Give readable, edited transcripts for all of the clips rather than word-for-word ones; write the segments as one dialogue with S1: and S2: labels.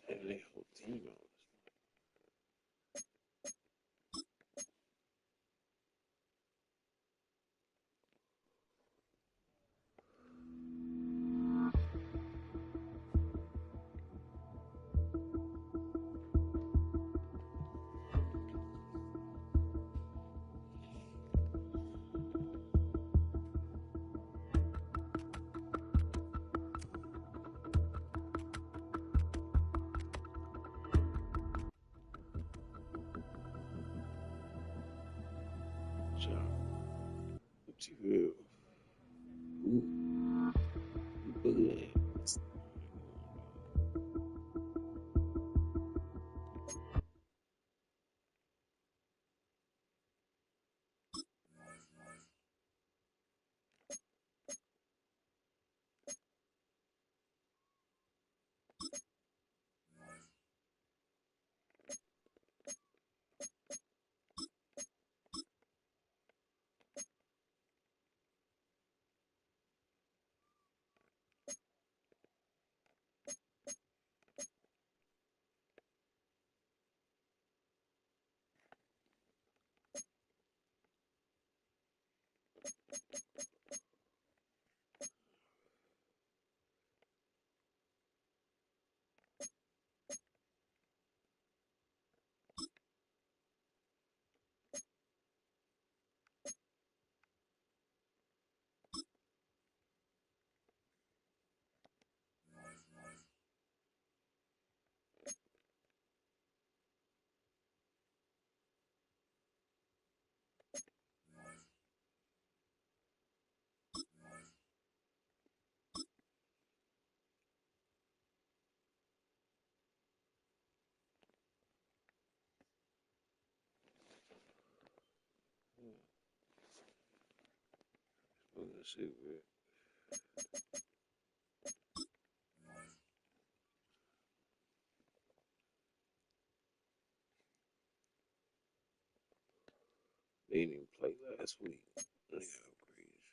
S1: And their whole team out. So, what you feel? Who boogie at? Let's see, man. They didn't even play last week. They got upgrades.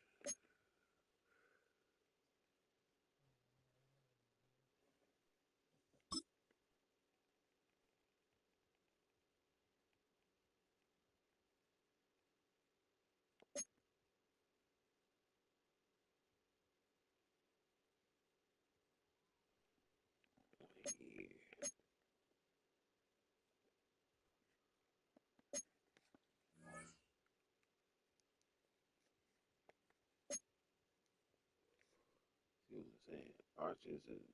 S1: Yeah. See what I'm saying? Archers is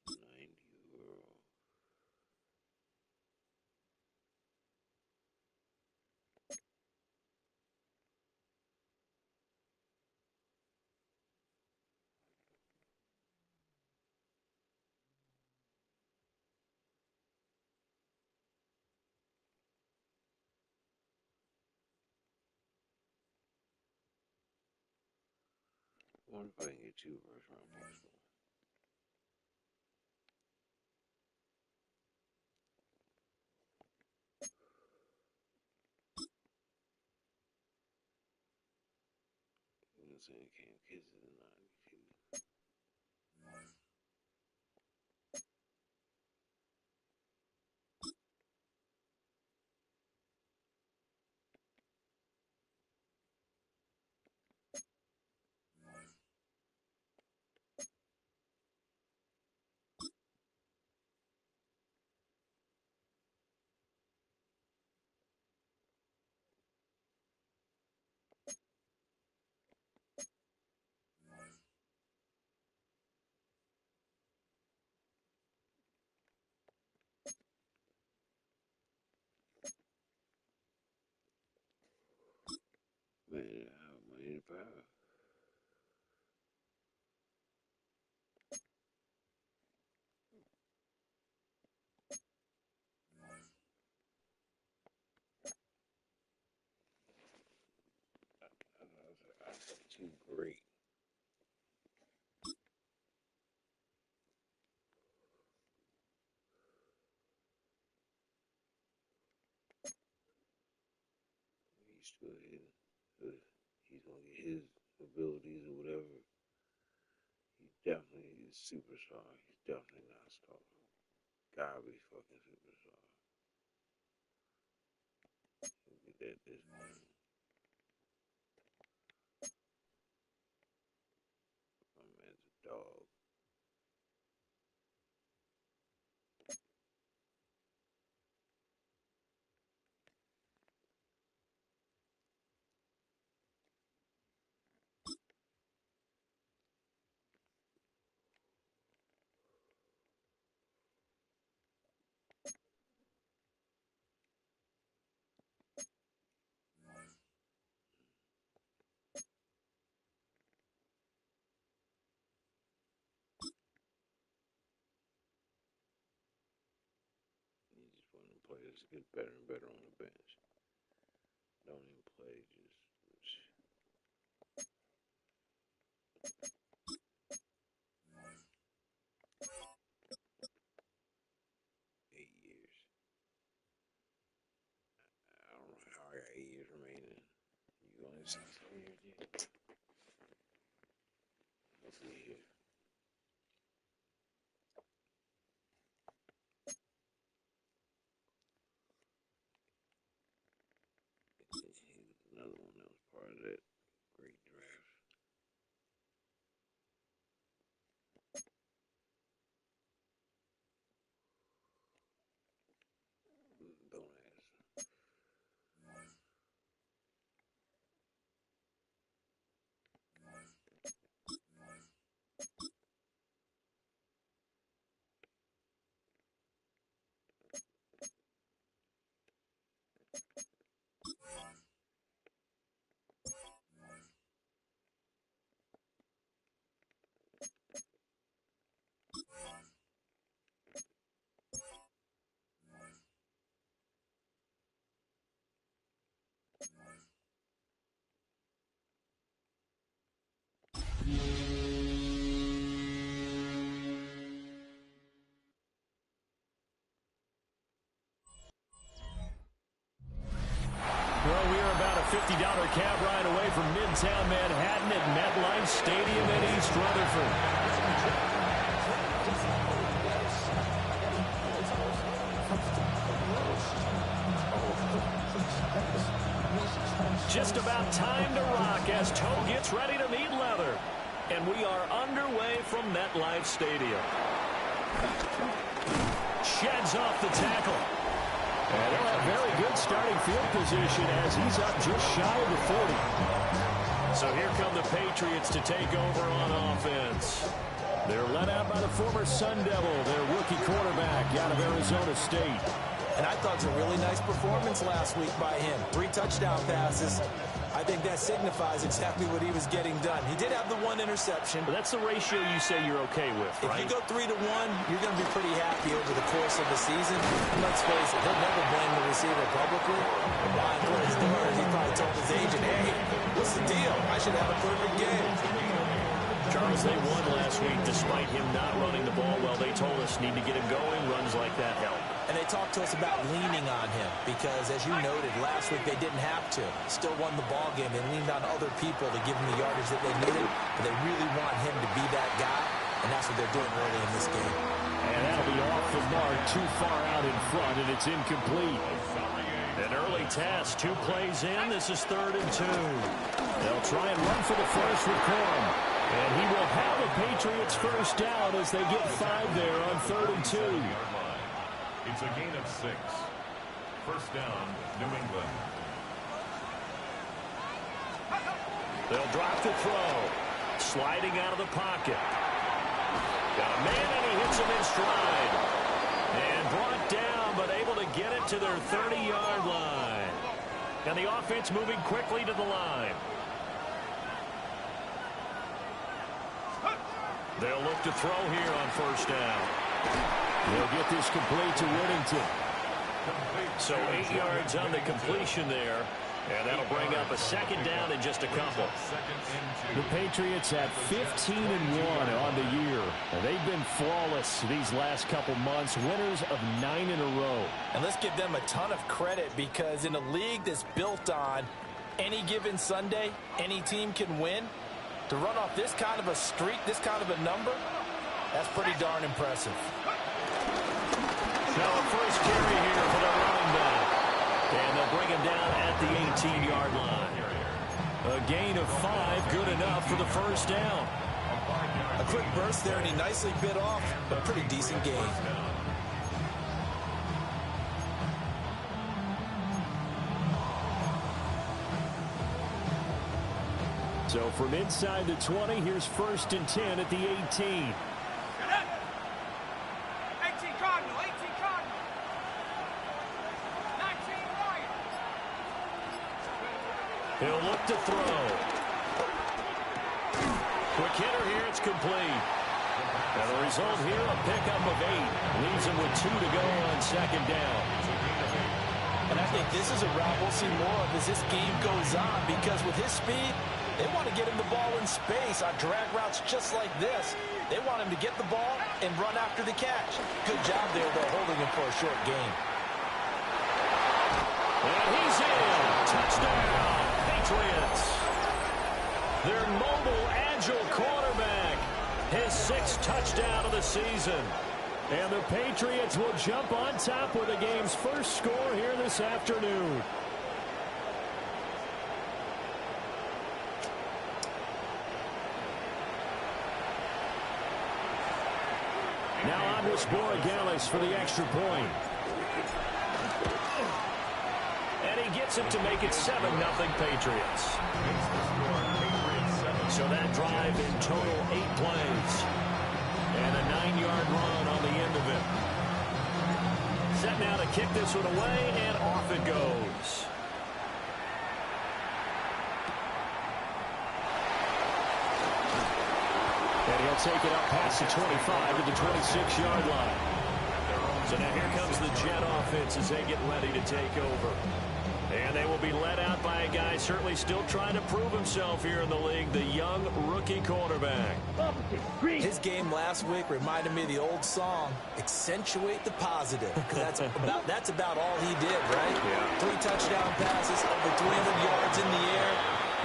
S1: 90 overall. I wonder if I can get two first round picks. You know what I'm saying? Cam Kids is a 92. Man, I have money in the power. I was too great. He's still hitting. He's gonna get his abilities or whatever. superstar. He's definitely not a star. Gotta be fucking superstar. Look at that this game. My man's a dog. You just want to play this get better and better on the bench. Don't even play, just 8 years. I don't know how I got 8 years remaining. You only 6 years yet. Let's see here. Another one that was part of that great draft. Don't ask.
S2: Well, we are about a $50 cab ride away from Midtown Manhattan at MetLife Stadium in East Rutherford. Just about time to rock as Toe gets ready to meet leather. And we are underway from MetLife Stadium. Sheds off the tackle. And he'll have very good starting field position as he's up just shy of the 40. So here come the Patriots to take over on offense. They're led out by the former Sun Devil, their rookie quarterback out of Arizona State.
S3: And I thought it was a really nice performance last week by him. 3 touchdown passes. I think that signifies exactly what he was getting done. He did have the 1 interception.
S2: But that's the ratio you say you're okay with, right?
S3: If you go 3-1, you're going to be pretty happy over the course of the season. And let's face it, he'll never blame the receiver publicly. And behind closed doors, he probably told his agent, hey, what's the deal? I should have a perfect game.
S2: Charles, they won last week despite him not running the ball well. They told us need to get him going. Runs like that help.
S3: And they talked to us about leaning on him because, as you noted, last week they didn't have to. Still won the ball game. They leaned on other people to give them the yardage that they needed. But they really want him to be that guy, and that's what they're doing early in this game.
S2: And that'll be off the mark, too far out in front, and it's incomplete. An early test, 2 plays in. This is 3rd and 2. They'll try and run for the first with Corum. And he will have the Patriots first down as they get 5 there on 3rd and 2.
S4: It's a gain of 6. First down, New England.
S2: They'll drop the throw. Sliding out of the pocket. Got a man, and he hits him in stride. And brought down, but able to get it to their 30-yard line. And the offense moving quickly to the line. They'll look to throw here on first down. They'll get this complete to Whittington. So 8 yards on the completion there. And that'll bring up a second down in just a couple. The Patriots have 15-1 on the year. They've been flawless these last couple months, winners of 9 in a row.
S3: And let's give them a ton of credit because in a league that's built on any given Sunday, any team can win. To run off this kind of a streak, this kind of a number, That's pretty darn impressive.
S2: Now a first carry here for the running back. And they'll bring him down at the 18-yard line. A gain of 5, good enough for the first down.
S3: A quick burst there, and he nicely bit off a pretty decent gain.
S2: So from inside the 20, here's 1st and 10 at the 18.
S5: 18 Cardinal, 18 Cardinal. 19 right.
S2: He'll look to throw. Quick hitter here, it's complete. And the result here, a pickup of 8. Leaves him with 2 to go on 2nd down.
S3: And I think this is a route we'll see more of as this game goes on, because with his speed, they want to get him the ball in space on drag routes just like this. They want him to get the ball and run after the catch. Good job there, though, holding him for a short gain.
S2: And he's in. Touchdown, Patriots. Their mobile, agile quarterback. His 6th touchdown of the season. And the Patriots will jump on top with the game's first score here this afternoon. Now on with Borregales for the extra point. And he gets it to make it 7-0 Patriots. So that drive in total 8 plays. And a 9-yard run on the end of it. Set now to kick this one away, and off it goes. And he'll take it up past the 25 to the 26-yard line. So now here comes the Jet offense as they get ready to take over. And they will be led out by a guy certainly still trying to prove himself here in the league, the young rookie quarterback.
S3: His game last week reminded me of the old song, Accentuate the Positive. Because that's about all he did, right?
S2: Yeah.
S3: 3 touchdown passes, over 300 yards in the air.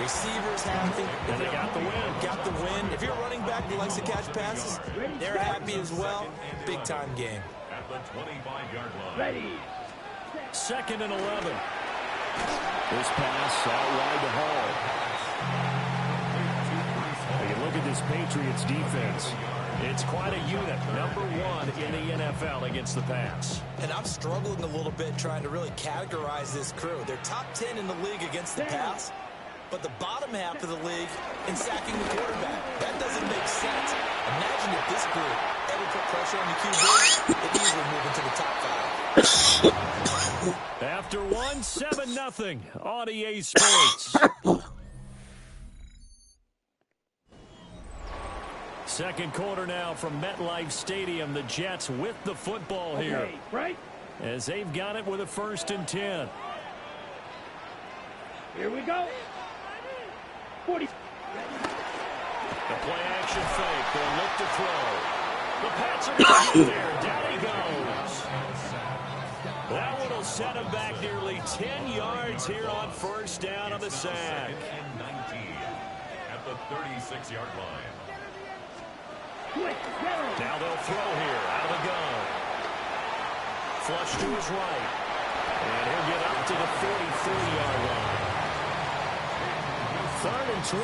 S3: Receivers happy.
S2: And they got the win.
S3: Got the win. If you're a running back that likes to catch passes, they're happy as well. Big-time game.
S4: At the 25-yard line.
S5: Ready.
S2: 2nd and 11. This pass out wide to Hall. You look at this Patriots defense. It's quite a unit. Number 1 in the NFL against the pass.
S3: And I'm struggling a little bit trying to really categorize this crew. They're top 10 in the league against the pass, but the bottom half of the league in sacking the quarterback. That doesn't make sense. Imagine if this group ever put pressure on the QB, they'd easily move into the top 5.
S2: After 7-0 on EA Sports. Second quarter now from MetLife Stadium. The Jets with the football here.
S5: Okay, right.
S2: As they've got it with a 1st and 10.
S5: Here we go. 40.
S2: The play action fake. They'll look to throw. The Pats are going to get there. Down he goes. That one will set him back nearly 10 yards here on 1st down on the sack.
S4: 2nd and 19 at the 36-yard line.
S2: Now they'll throw here out of the gun. Flush to his right. And he'll get up to the 43-yard line. 3rd and 12.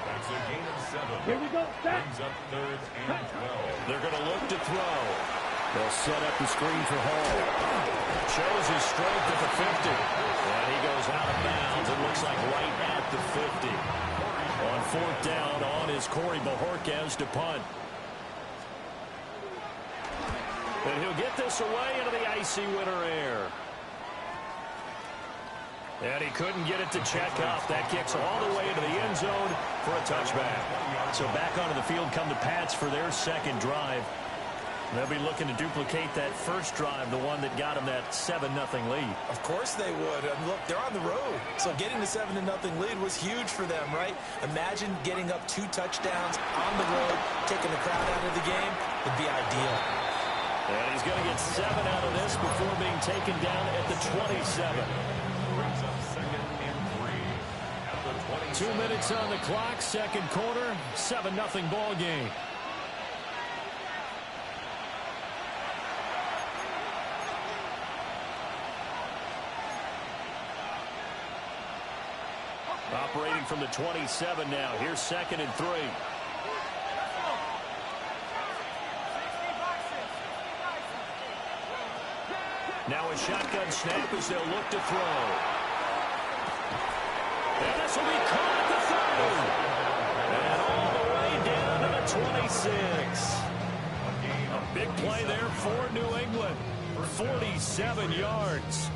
S4: That's a gain of 7.
S5: Here we go.
S4: Brings up 3rd and 12.
S2: They're going to look to throw. They'll set up the screen for Hall. Shows his strength at the 50. And he goes out of bounds. It looks like right at the 50. On 4th down, on is Corey Bojorquez to punt. And he'll get this away into the icy winter air. And he couldn't get it to check up. That kicks all the way into the end zone for a touchback. So back onto the field come the Pats for their 2nd drive. They'll be looking to duplicate that first drive, the one that got them that 7-0 lead.
S3: Of course they would. And look, they're on the road. So getting the 7-0 lead was huge for them, right? Imagine getting up 2 touchdowns on the road, taking the crowd out of the game. Would be ideal.
S2: And he's going to get 7 out of this before being taken down at the 27.
S4: Brings up 2nd and 3 at the
S2: 2
S4: 27.
S2: minutes on the clock, 2nd quarter, 7-0 ball game. operating from the 27 now. Here's 2nd and 3. Now a shotgun snap as they'll look to throw. And this will be caught at the 30. And all the way down to the 26. A big play there for New England. 47 yards.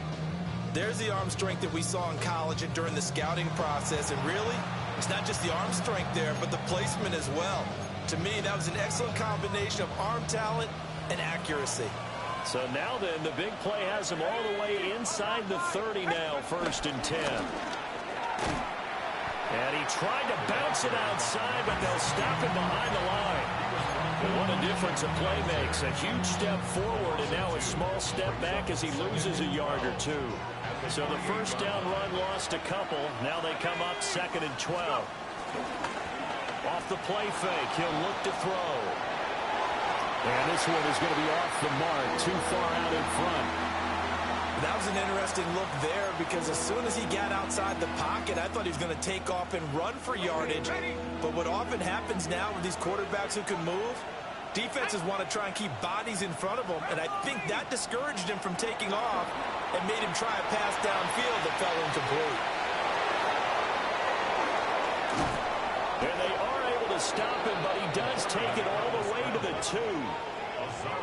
S3: There's the arm strength that we saw in college and during the scouting process. And really, it's not just the arm strength there, but the placement as well. To me, that was an excellent combination of arm talent and accuracy.
S2: So now then, the big play has him all the way inside the 30 now, 1st and 10. And he tried to bounce it outside, but they'll stop him behind the line. And what a difference a play makes. A huge step forward and now a small step back as he loses a yard or 2. So the 1st down run lost a couple. Now they come up 2nd and 12. Off the play fake, he'll look to throw. And this one is going to be off the mark, too far out in front.
S3: That was an interesting look there because as soon as he got outside the pocket, I thought he was going to take off and run for yardage. But what often happens now with these quarterbacks who can move, defenses want to try and keep bodies in front of them, and I think that discouraged him from taking off and made him try a pass downfield that fell incomplete.
S2: And they are able to stop him, but he does take it all the way to the 2.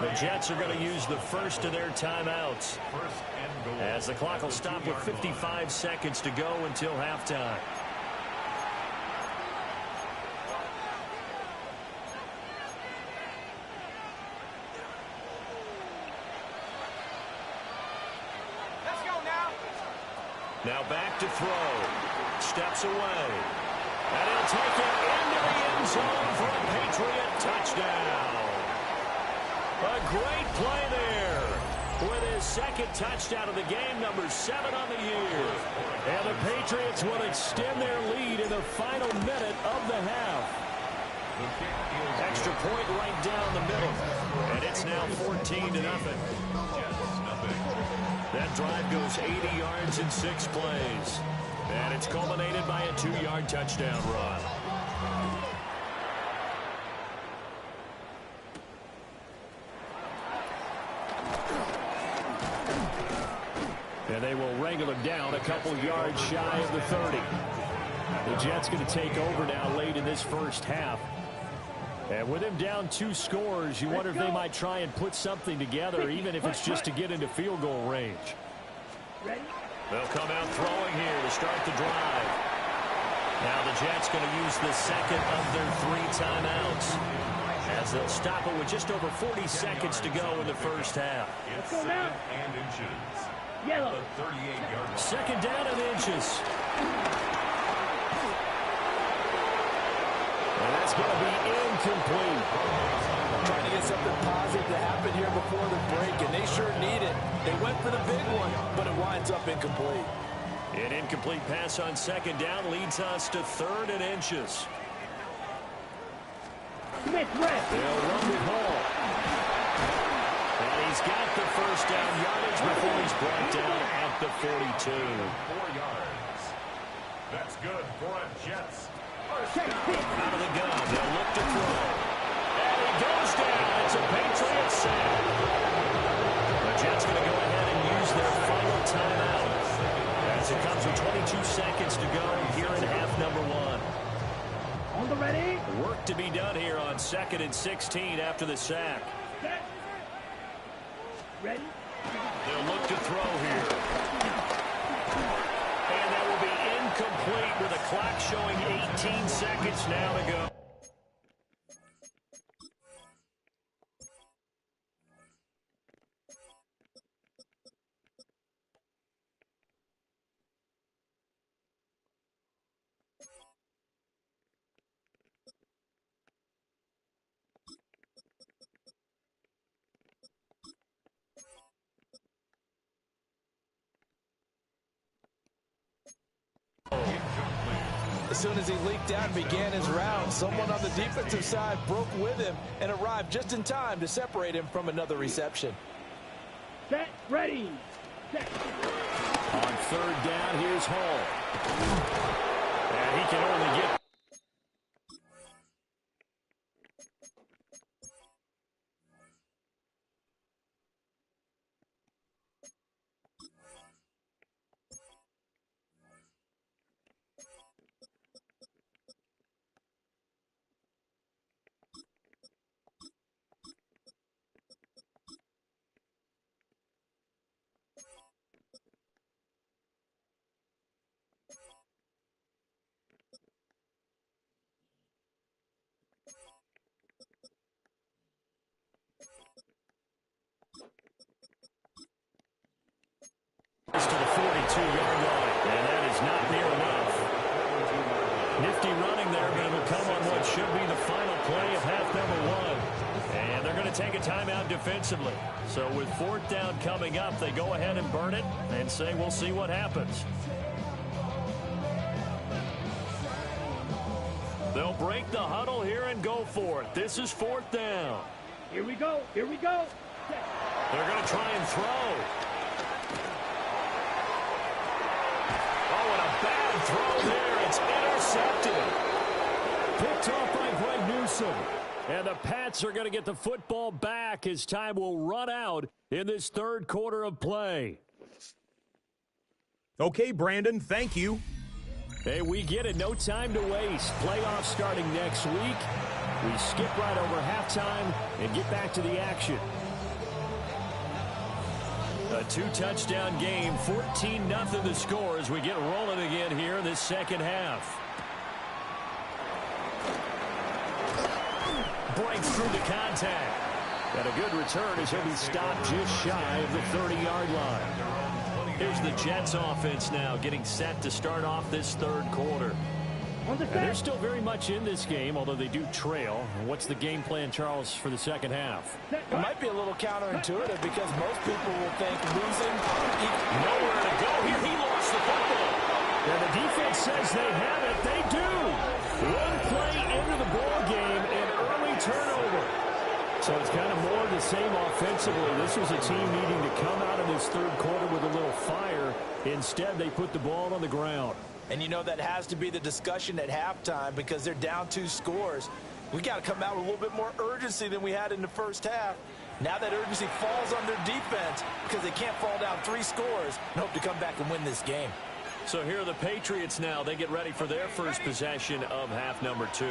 S2: The Jets are going to use the first of their timeouts as the clock will stop with 55 seconds to go until halftime.
S5: Let's go now.
S2: Now back to throw. Steps away. And he'll take it into the end zone for a Patriot touchdown. A great play there with his 2nd touchdown of the game, number 7 on the year. And the Patriots will extend their lead in the final minute of the half. Extra point right down the middle. And it's now 14-0. That drive goes 80 yards in 6 plays. And it's culminated by a 2-yard touchdown run. And they will wrangle him down a couple yards shy of the 30. The Jets going to take over now late in this first half. And with him down 2 scores, you wonder if they might try and put something together, even if it's just to get into field goal range. They'll come out throwing here to start the drive. Now the Jets going to use the 2nd of their 3 timeouts as they'll stop it with just over 40 seconds to go in the first half.
S5: Let's go now.
S4: And inches.
S5: Yellow.
S4: 38-yard line.
S2: 2nd down and inches. And that's going to be incomplete.
S3: Trying to get something positive to happen here before the break, and they sure need it. They went for the big one, but it winds up incomplete.
S2: An incomplete pass on 2nd down leads us to 3rd and inches.
S5: Smith, red.
S2: They'll run with Hall. And he's got the 1st down yardage before he's brought down at the 42.
S4: 4 yards. That's good for a Jets.
S2: Out of the gun, they'll look to throw. And he goes down. It's a Patriot sack. The Jets going to go ahead and use their final timeout as it comes with 22 seconds to go here in half number 1.
S5: On the ready.
S2: Work to be done here on 2nd and 16 after the sack.
S5: Set. Ready.
S2: They'll look to throw here. And that will be incomplete with a clock showing 18 seconds now to go.
S3: As soon as he leaked out and began his round, someone on the defensive side broke with him and arrived just in time to separate him from another reception.
S5: Set. Ready. Set.
S2: On 3rd down, here's Hall. And And he can only get... to the 42-yard line, and that is not near enough. Nifty running there, but it'll come on what should be the final play of half number one. And they're going to take a timeout defensively. So with fourth down coming up, they go ahead and burn it and say we'll see what happens. They'll break the huddle here and go for it. This is fourth down.
S5: Here we go. Here we go.
S2: They're going to try and throw. Oh, and a bad throw there. It's intercepted. Picked off by Greg Newsome. And the Pats are going to get the football back as time will run out in this third quarter of play.
S6: Okay, Brandon, thank you.
S2: Hey, we get it. No time to waste. Playoffs starting next week. We skip right over halftime and get back to the action. A two-touchdown game, 14-0 the score as we get rolling again here in this second half. Breaks through the contact. And a good return as he'll be stopped just shy of the 30-yard line. Here's the Jets offense now getting set to start off this third quarter. And they're still very much in this game, although they do trail. And what's the game plan, Charles, for the second half?
S3: It might be a little counterintuitive because most people will think losing.
S2: Nowhere to go here. He lost the football. And the defense says they have it. They do. One play into the ball game and early turnover. So it's kind of more of the same offensively. This was a team needing to come out of this third quarter with a little fire. Instead, they put the ball on the ground.
S3: And you know that has to be the discussion at halftime because they're down 2 scores. We got to come out with a little bit more urgency than we had in the first half. Now that urgency falls on their defense because they can't fall down 3 scores and hope to come back and win this game.
S2: So here are the Patriots now. They get ready for their first possession of half number 2.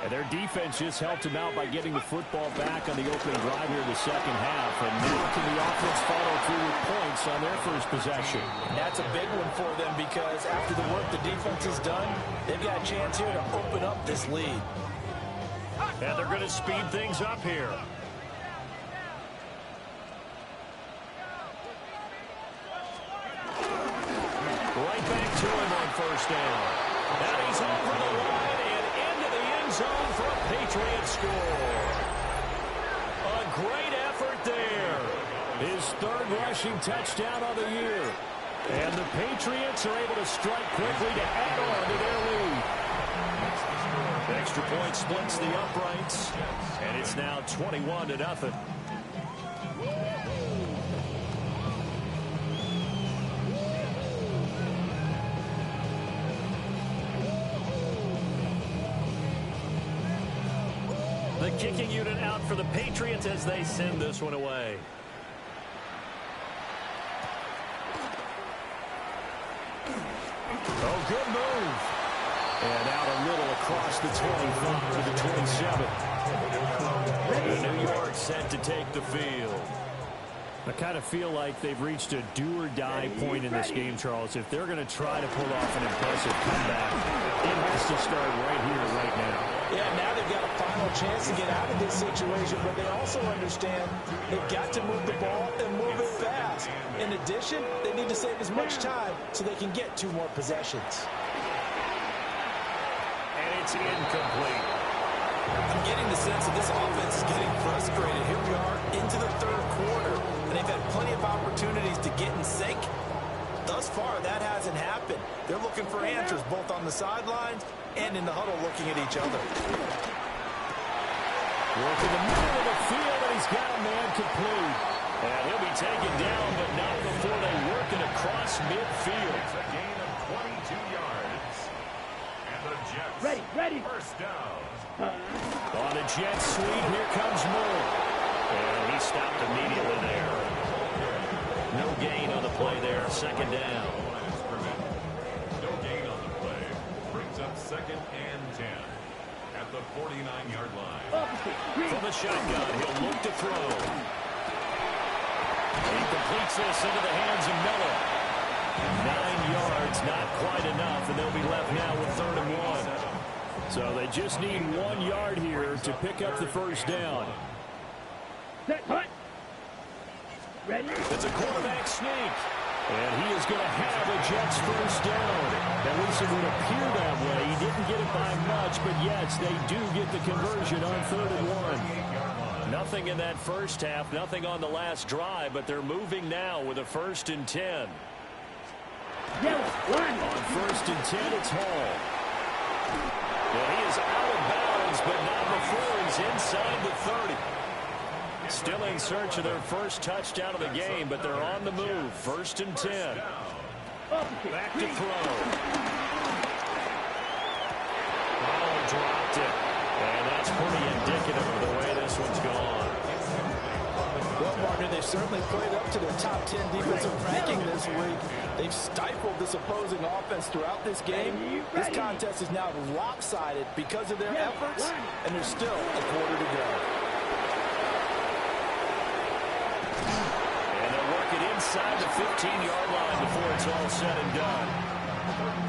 S2: And their defense just helped them out by getting the football back on the opening drive here in the second half. And now can the offense follow through with points on their first possession?
S3: And that's a big one for them because after the work the defense has done, they've got a chance here to open up this lead.
S2: And they're going to speed things up here. Right back to him on first down. And he's over the line and into the end zone for a Patriots score. A great effort there. His third rushing touchdown of the year. And the Patriots are able to strike quickly to add on to their lead. Extra point splits the uprights. And it's now 21-0. The kicking unit out for the Patriots as they send this one away. Oh, good move. And out a little across the 25 to the 27. And New York set to take the field. I kind of feel like they've reached a do-or-die point in this game, Charles. If they're going to try to pull off an impressive comeback, it has to start right here, right now.
S3: Yeah, now they've got a final chance to get out of this situation, but they also understand they've got to move the ball and move it fast. In addition, they need to save as much time so they can get 2 more possessions.
S2: And it's incomplete.
S3: I'm getting the sense that this offense is getting frustrated. Here we are into the third quarter, and they've had plenty of opportunities to get in sync. Thus far, that hasn't happened. They're looking for answers both on the sidelines and in the huddle looking at each other.
S2: Work in the middle of the field, and he's got a man complete. And he'll be taken down, but not before they work it across midfield.
S4: It's a gain of 22 yards. And the Jets.
S5: Ready.
S4: First down.
S2: On the jet sweep, here comes Moore. And he stopped immediately there. No gain on the play there. Second down.
S4: No gain on the play. Brings up 2nd and 10 at the 49-yard line.
S2: From the shotgun, he'll look to throw. He completes this into the hands of Miller. 9 yards, not quite enough, and they'll be left now with 3rd and 1. So they just need 1 yard here to pick up the first down.
S5: Set, hut. Ready?
S2: It's a quarterback sneak. And he is going to have the Jets first down. At least it would appear that way. He didn't get it by much, but yes, they do get the conversion on 3rd and 1. Nothing in that first half, nothing on the last drive, but they're moving now with a 1st and 10.
S5: Yellow, line.
S2: On 1st and 10, it's Hall. Well, he is out of bounds, but not before he's inside the 30. Still in search of their first touchdown of the game, but they're on the move. 1st and 10. Back to throw. Oh, dropped it. And that's pretty indicative of the way this one's gone.
S3: Well, partner, they've certainly played up to their top 10 defensive ranking this week. They've stifled this opposing offense throughout this game. This contest is now lopsided because of their efforts, and there's still a quarter to go.
S2: Inside the 15-yard line before it's all said and done.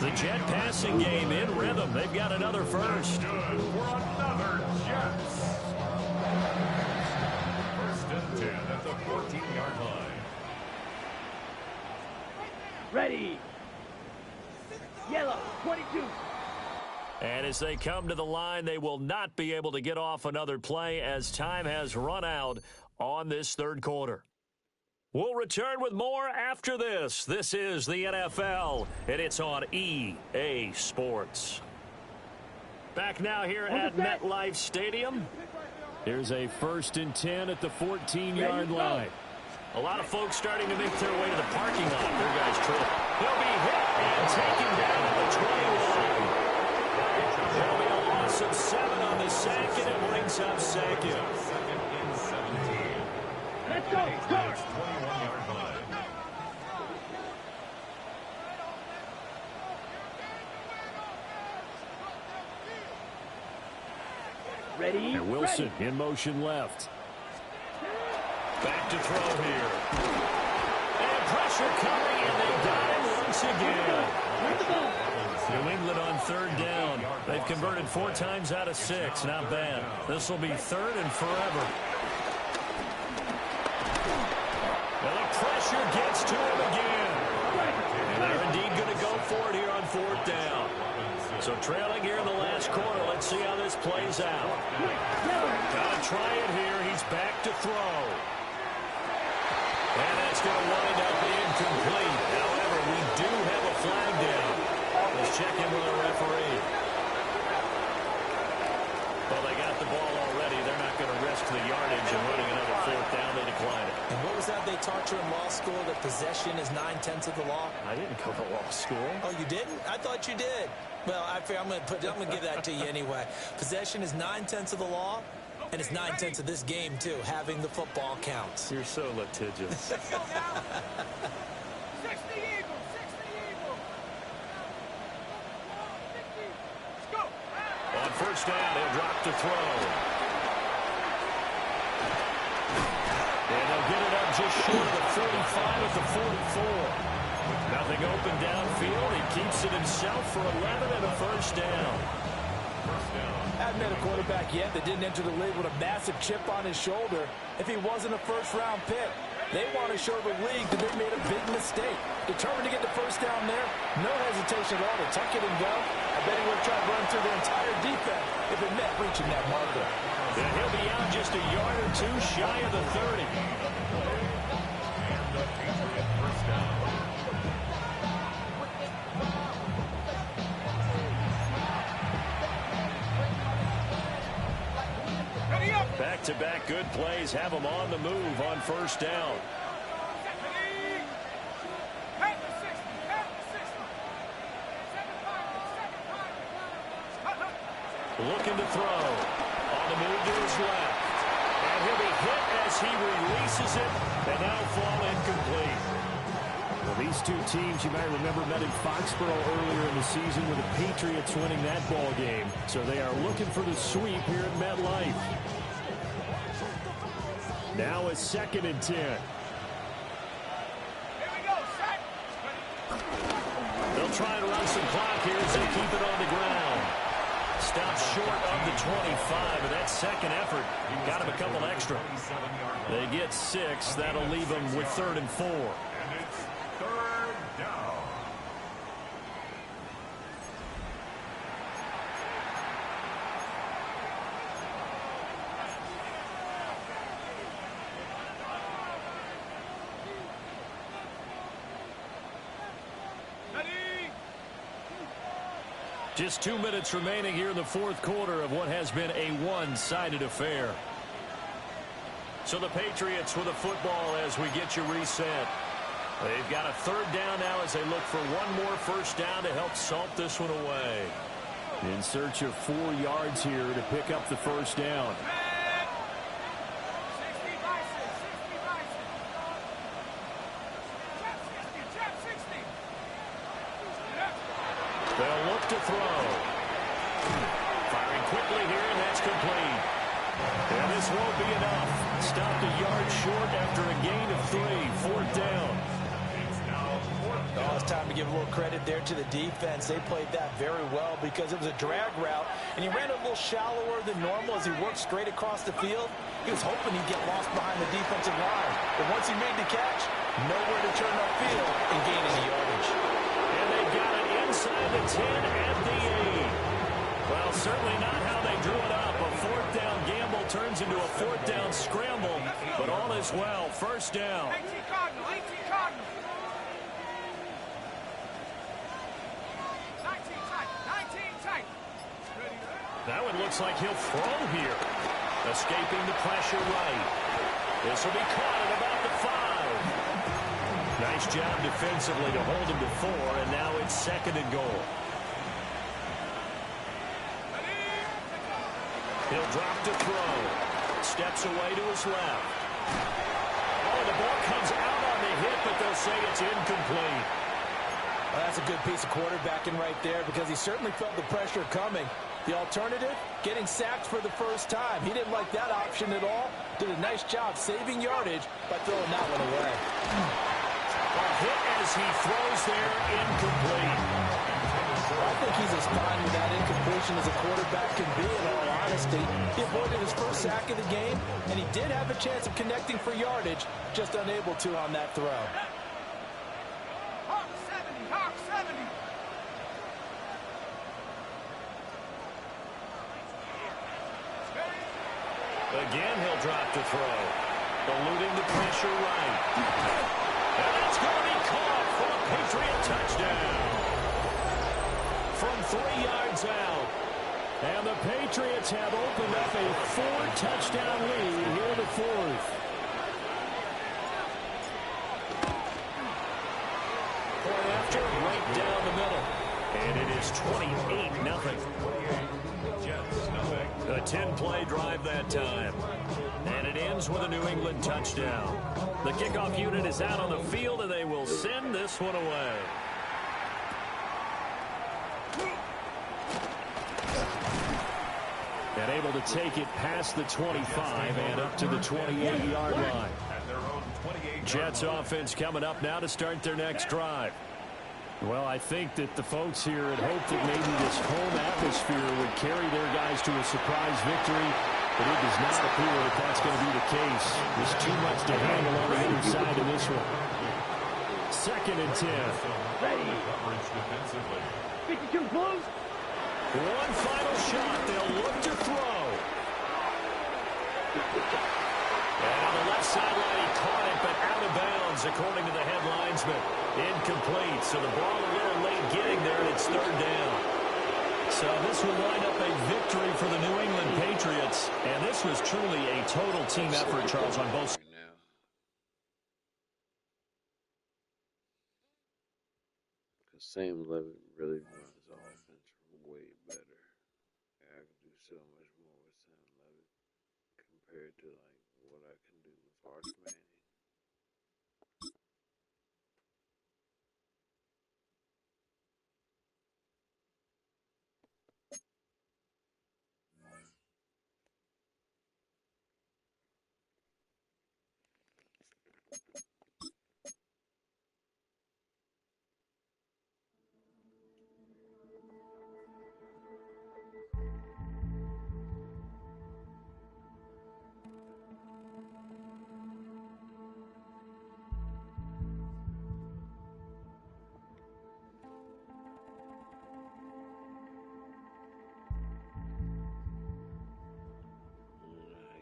S2: The Jet passing game in rhythm. They've got another first.
S4: Good for another Jets. 1st and 10 at the 14-yard line.
S5: Ready. Yellow, 22.
S2: And as they come to the line, they will not be able to get off another play as time has run out on this 3rd quarter. We'll return with more after this. This is the NFL, and it's on EA Sports. Back now here at MetLife Stadium. Here's a 1st and 10 at the 14-yard line. A lot of folks starting to make their way to the parking lot. There goes Tripp. He'll be hit and taken down at the 21. There'll be a loss of 7 on the sack, and it brings up 2nd.
S4: 2nd and 17.
S5: Let's go. Start.
S4: 21-yard line.
S5: Ready.
S2: And Wilson in motion left. Back to throw here. And pressure coming, and they got him once again. New England on 3rd down. They've converted 4 times out of 6. Not bad. This will be 3rd and forever. And the pressure gets to him again. And they're indeed going to go for it here on 4th down. So trailing here in the last quarter. Let's see how this plays out. Got to try it here. He's back to throw. And that's going to wind up incomplete. However, we do have a flag down. Let's check in with our referee. Well, they got the ball already. They're not going to risk the yardage and running another 4th down. They decline it.
S3: And what was that they taught you in law school, that possession is 9/10 of the law?
S2: I didn't go to law school.
S3: Oh, you didn't? I thought you did. Well, I'm going to give that to you anyway. Possession is 9/10 of the law, and it's 9/10 of this game, too. Having the football counts.
S2: You're so litigious. On 1st down, they'll drop to throw. And they'll get it up just short of the 45 at the 44. Nothing open downfield. He keeps it himself for 11 and a 1st down.
S3: Haven't met a quarterback yet that didn't enter the league with a massive chip on his shoulder if he wasn't a 1st-round pick. They want to show the league that they made a big mistake. Determined to get the 1st down there, no hesitation at all to tuck it and go. I bet he would have tried to run through the entire defense if it meant reaching that marker.
S2: And he'll be out just a yard or 2 shy of the 30.
S4: And the Patriots 1st down.
S2: Back-to-back good plays have them on the move on 1st down. to throw. On the move to his left. And he'll be hit as he releases it, and that'll fall incomplete.
S6: Well, these two teams, you might remember, met in Foxborough earlier in the season with the Patriots winning that ball game. So they are looking for the sweep here at MetLife. Now a 2nd and 10.
S2: They'll try and run some clock here as they keep it on the ground. Stopped short of the 25, but that second effort got him a couple extra. They get 6. That'll leave them with 3rd and 4.
S4: And it's 3rd down.
S2: Just 2 minutes remaining here in the 4th quarter of what has been a one-sided affair. So the Patriots with a football as we get you reset. They've got a 3rd down now as they look for one more first down to help salt this one away.
S6: In search of 4 yards here to pick up the first down.
S2: They'll look to throw. Firing quickly here, and that's complete. And this won't be enough. Stopped a yard short after a gain of 3. 4th down.
S3: Oh, it's time to give a little credit there to the defense. They played that very well because it was a drag route, and he ran a little shallower than normal as he worked straight across the field. He was hoping he'd get lost behind the defensive line. But once he made the catch, nowhere to turn upfield and gain any yardage.
S2: And they've got it inside the 10 at the 8. Well, certainly not how they drew it up. A 4th down gamble turns into a 4th down scramble, but all is well. First down.
S7: 18 Cardinal, 18 Cardinal. 19 tight, 19 tight.
S2: That one looks like he'll throw here. Escaping the pressure right. This will be caught at about the 5. Nice job defensively to hold him to 4, and now it's 2nd and goal. He'll drop to throw. Steps away to his left. Oh, the ball comes out on the hit, but they'll say it's incomplete.
S3: Well, that's a good piece of quarterbacking right there because he certainly felt the pressure coming. The alternative, getting sacked for the first time. He didn't like that option at all. Did a nice job saving yardage by throwing that one away.
S2: A hit as he throws there, incomplete.
S3: I think he's as fine with that incompletion as a quarterback can be, in all honesty. He avoided his first sack of the game, and he did have a chance of connecting for yardage, just unable to on that throw.
S7: Hawk 70, Hawk 70.
S2: Again, he'll drop to throw. Eluding the pressure right. And that's going to be caught for a Patriot touchdown. From 3 yards out. And the Patriots have opened up a 4-touchdown lead here in the 4th. Point after, right down the middle. And it is 28-0. A 10-play drive that time. And it ends with a New England touchdown. The kickoff unit is out on the field, and they will send this one away.
S6: And able to take it past the 25 and up to the 28-yard line.
S2: Jets offense coming up now to start their next drive.
S6: Well, I think that the folks here had hoped that maybe this home atmosphere would carry their guys to a surprise victory, but it does not appear that that's going to be the case. There's too much to handle on the other side of this one. 2nd and 10.
S5: Ready. 52 close.
S2: One final shot. They'll look to throw. And on the left sideline, he caught it, but out of bounds, according to the head linesman. Incomplete, so the ball a little late getting there, and it's 3rd down. So this will wind up a victory for the New England Patriots, and this was truly a total team effort, Charles, on both sides.
S1: Right now, because Sam Levitt really runs offense way better. I can do so much. compared to like what I can do with Arch Manning.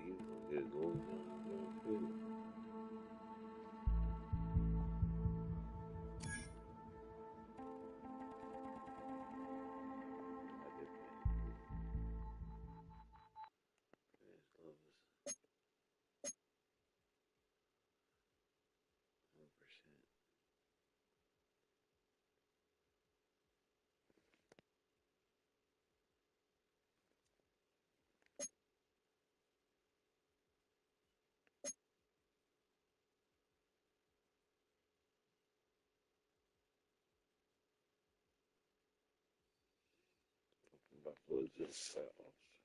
S1: He's gonna get goals on the field. I did fans love us 100%. Buffalo's in the playoffs.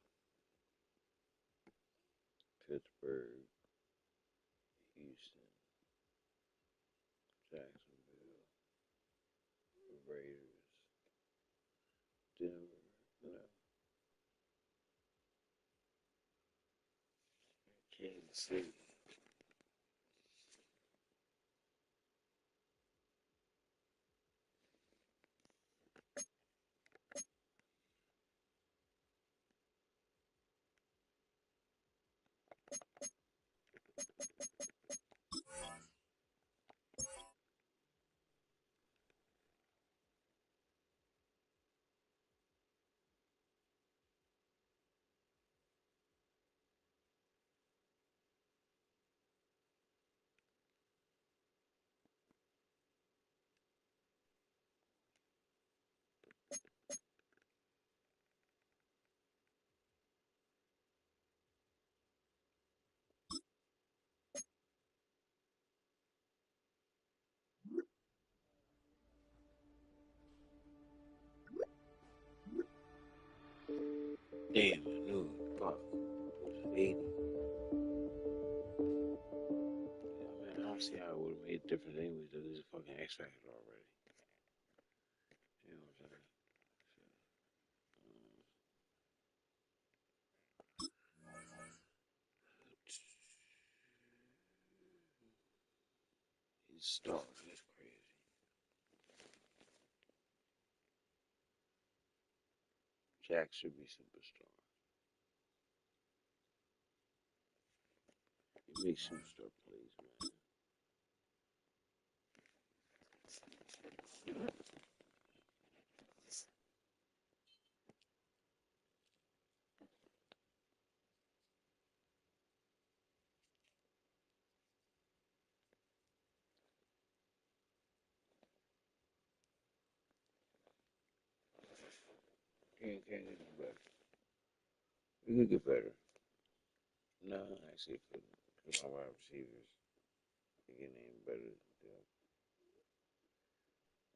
S1: Pittsburgh, Houston, Jacksonville, Raiders, Denver, no, Kansas City. Damn, I knew it. Fuck. It was 80. Yeah, man, I don't see how it would have made a difference anyways. Though this is fucking X Factor already. You know what I'm saying? He's stars. That's crazy. Jack should be superstar. He makes superstar plays, man. Can't get better. We could get better. No, actually, it couldn't. Because my wide receivers are getting even better.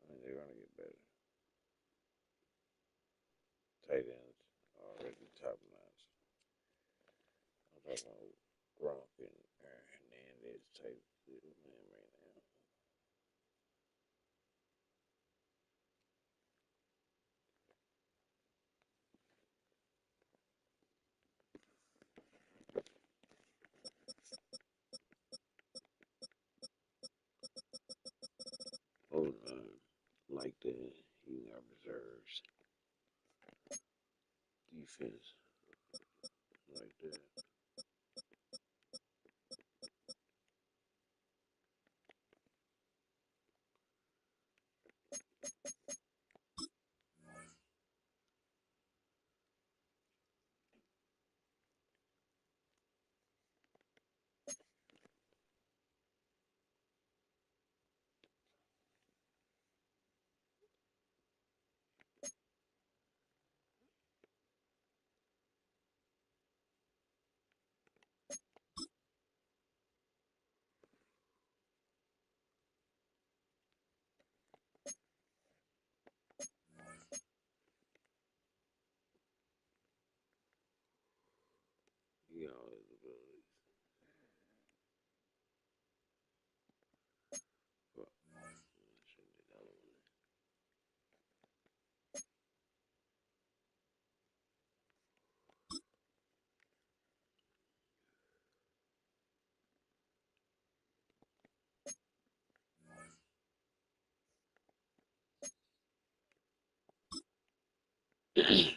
S1: I mean, they're gonna get better. Tight ends already top notch. I'm talking about Gronk and Hernandez type man right now. Hold on. Like that, he got reserves. Defense like that. Man, it's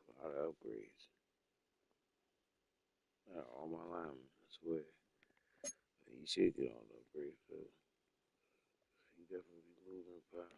S1: a lot of upgrades. All my linemen, I swear. He should get on the upgrade, so he definitely be losing power.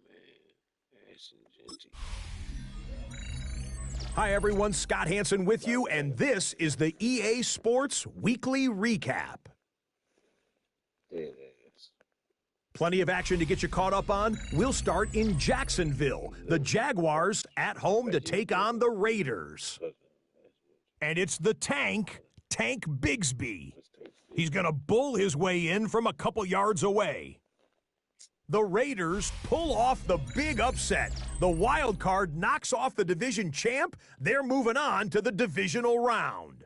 S1: Man, Ashton Genty.
S8: Hi, everyone. Scott Hansen with you, and this is the EA Sports Weekly Recap.
S1: There it is.
S8: Plenty of action to get you caught up on. We'll start in Jacksonville. The Jaguars at home to take on the Raiders. And it's the Tank Bigsby. He's going to bull his way in from a couple yards away. The Raiders pull off the big upset. The wild card knocks off the division champ. They're moving on to the divisional round.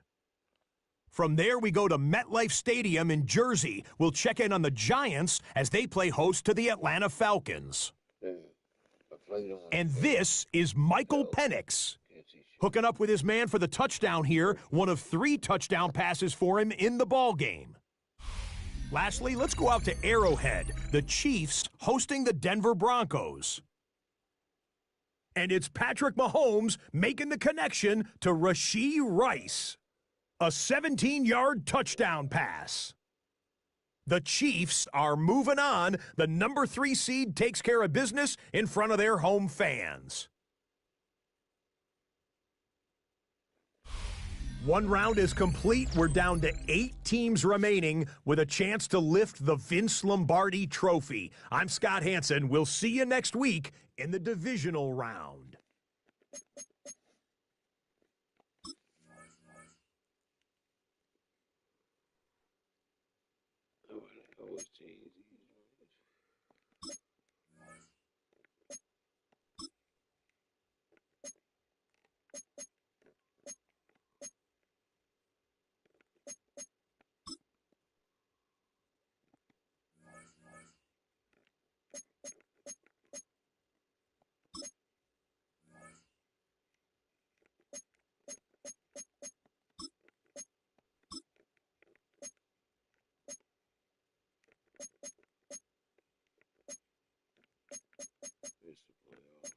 S8: From there, we go to MetLife Stadium in Jersey. We'll check in on the Giants as they play host to the Atlanta Falcons. And this is Michael Penix, hooking up with his man for the touchdown here, one of 3 touchdown passes for him in the ballgame. Lastly, let's go out to Arrowhead, the Chiefs hosting the Denver Broncos. And it's Patrick Mahomes making the connection to Rashee Rice. A 17-yard touchdown pass. The Chiefs are moving on. The number 3 seed takes care of business in front of their home fans. One round is complete. We're down to 8 teams remaining with a chance to lift the Vince Lombardi Trophy. I'm Scott Hansen. We'll see you next week in the divisional round.
S1: Always change these. It's the playoffs.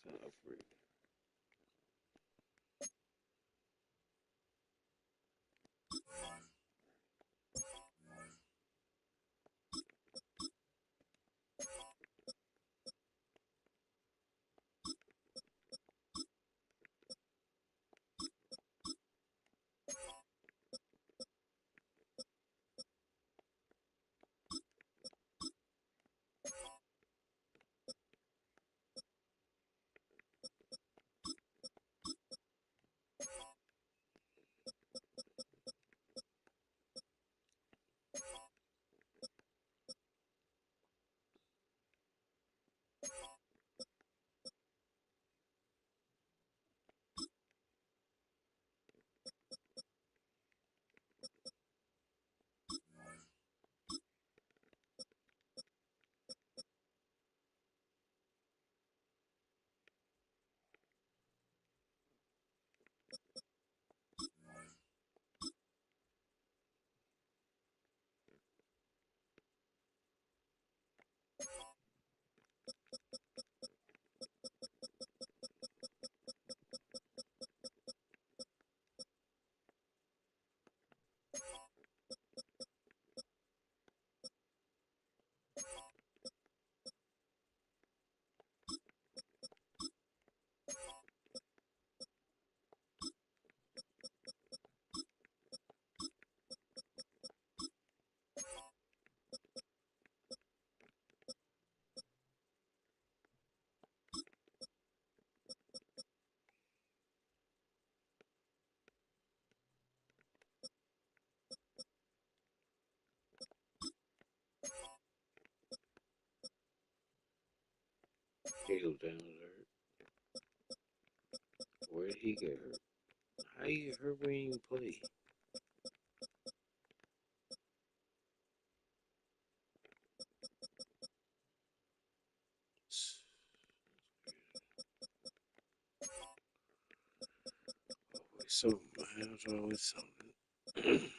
S1: Sound free. He goes down hurt. Where did he get hurt? How you get hurt when you play? Always something, man. There's always something.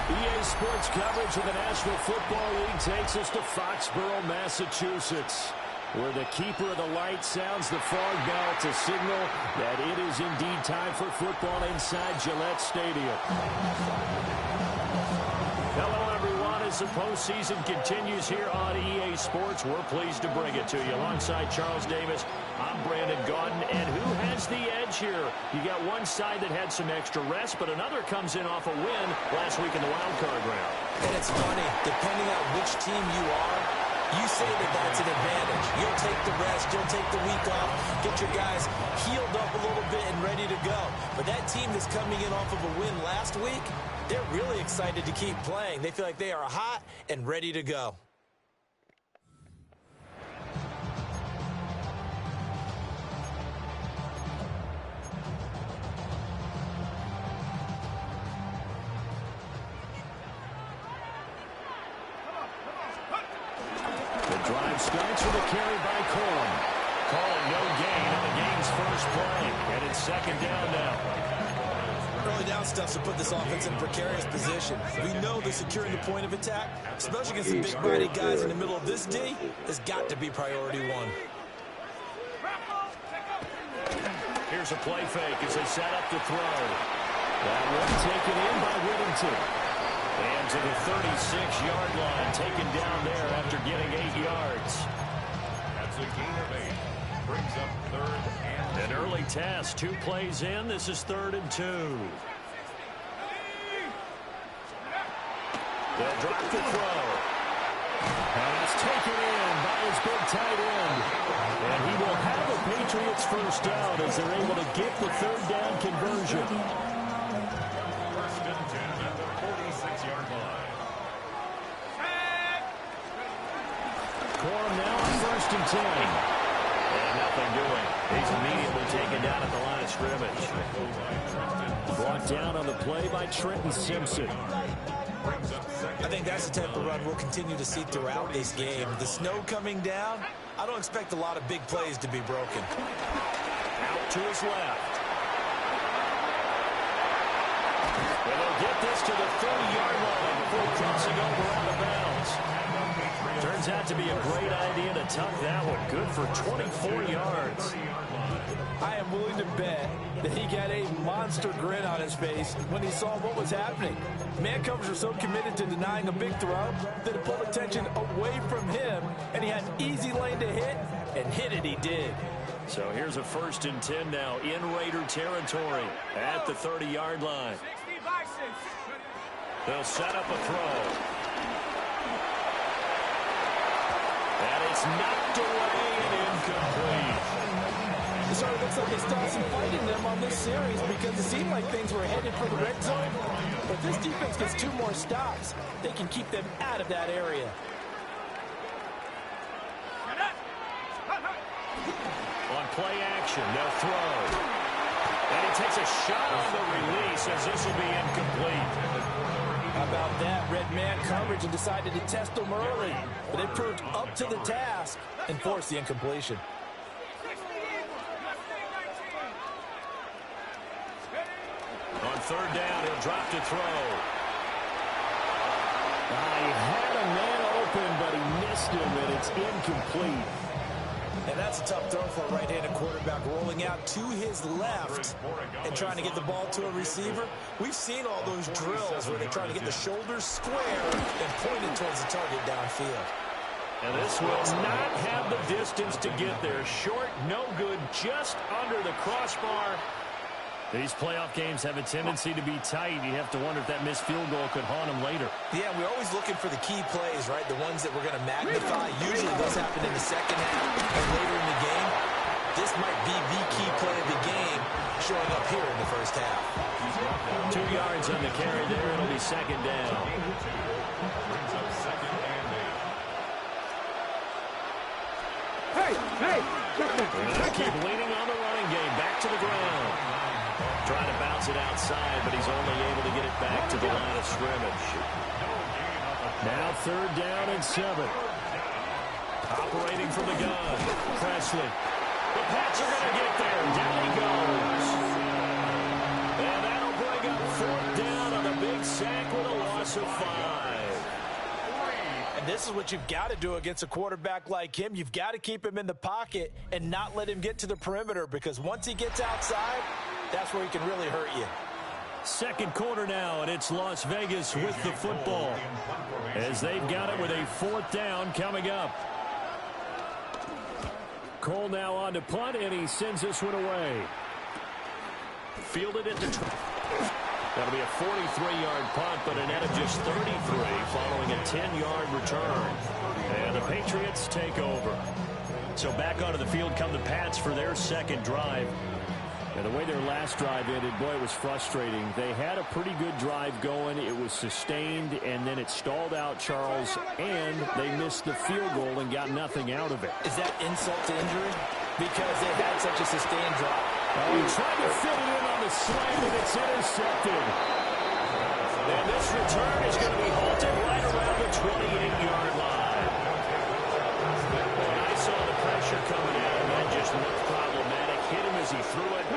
S2: EA Sports coverage of the National Football League takes us to Foxborough, Massachusetts, where the keeper of the light sounds the fog bell to signal that it is indeed time for football inside Gillette Stadium. Hello, everyone. As the postseason continues here on EA Sports, we're pleased to bring it to you. Alongside Charles Davis, I'm Brandon Gaudin. And who has the edge here? You got one side that had some extra rest, but another comes in off a win last week in the wild card round.
S3: And it's funny, depending on which team you are, you say that that's an advantage. You'll take the rest, you'll take the week off, get your guys healed up a little bit and ready to go. But that team that's coming in off of a win last week, they're really excited to keep playing. They feel like they are hot and ready to go.
S2: Drive starts with a carry by Cohen. Calling no gain on the game's first play. And it's second down now.
S3: Early down stuff to put this offense in a precarious position. We know that securing the point of attack, especially against the big-bodied guys in the middle of this D, has got to be priority one.
S2: Here's a play fake as they set up to throw. That one taken in by Whittington. And to the 36-yard line, taken down there after getting 8 yards.
S4: That's a gain of 8. Brings up third and
S2: An early test, 2 plays in. This is 3rd and 2. They'll drop the throw. Pass taken in by his big tight end. And he will have a Patriots first down as they're able to get the 3rd down conversion.
S4: first and 10.
S2: first and 10. And nothing doing. He's immediately taken down at the line of scrimmage. Brought down on the play by Trenton Simpson.
S3: I think that's the type of run we'll continue to see throughout this game. The snow coming down, I don't expect a lot of big plays to be broken.
S2: Out to his left. And they'll get this to the 30-yard line before crossing over out of bounds. Turns out to be a great idea to tuck that one. Good for 24 yards.
S3: I am willing to bet that he got a monster grin on his face when he saw what was happening. Man coverage were so committed to denying a big throw that it pulled attention away from him, and he had an easy lane to hit, and hit it he did.
S2: So here's a first and 10 now in Raider territory at the 30-yard line. They'll set up a throw. And it's knocked away and incomplete.
S3: It sort of looks like they saw some fight in them on this series because it seemed like things were headed for the red zone. But if this defense gets 2 more stops, they can keep them out of that area.
S2: On play action, they'll throw. And he takes a shot on the release as this will be incomplete.
S3: How about that? Red man coverage and decided to test them early. But they proved up to the task and forced the incompletion.
S2: On third down, he'll drop to throw.
S6: He had a man open, but he missed him, and it's incomplete.
S3: And that's a tough throw for a right-handed quarterback, rolling out to his left and trying to get the ball to a receiver. We've seen all those drills where they're trying to get the shoulders square and pointed towards the target downfield.
S2: And this will not have the distance to get there. Short, no good, just under the crossbar. These playoff games have a tendency to be tight. You have to wonder if that missed field goal could haunt them later.
S3: Yeah, we're always looking for the key plays, right? The ones that we're going to magnify. Usually those happen in the second half and later in the game. This might be the key play of the game showing up here in the first half.
S2: 2 yards on the carry there. It'll be second down.
S4: Brings up second and 8.
S5: Hey!
S2: And they keep leaning on the running game. Back to the ground. Trying to bounce it outside, but he's only able to get it back to the line of scrimmage.
S6: Now third down and 7.
S2: Operating from the gun. Presley. The Pats are going to get there. Down he goes. And that'll bring up fourth down on a big sack with a loss of 5.
S3: And this is what you've got to do against a quarterback like him. You've got to keep him in the pocket and not let him get to the perimeter, because once he gets outside, that's where he can really hurt you.
S2: Second quarter now, and it's Las Vegas with the football as they've got it with a fourth down coming up. Cole now on to punt, and he sends this one away. Fielded at the that'll be a 43-yard punt, but a net of just 33 following a 10-yard return. And the Patriots take over. So back onto the field come the Pats for their second drive.
S6: And the way their last drive ended, boy, it was frustrating. They had a pretty good drive going. It was sustained, and then it stalled out, Charles, and they missed the field goal and got nothing out of it.
S3: Is that insult to injury? Because they had such a sustained drive.
S6: He tried to fit it in on the slant, and it's intercepted.
S2: And this return is going to be halted right around the 28-yard line. And I saw the pressure coming at him. That just looked problematic. Hit him as he threw it,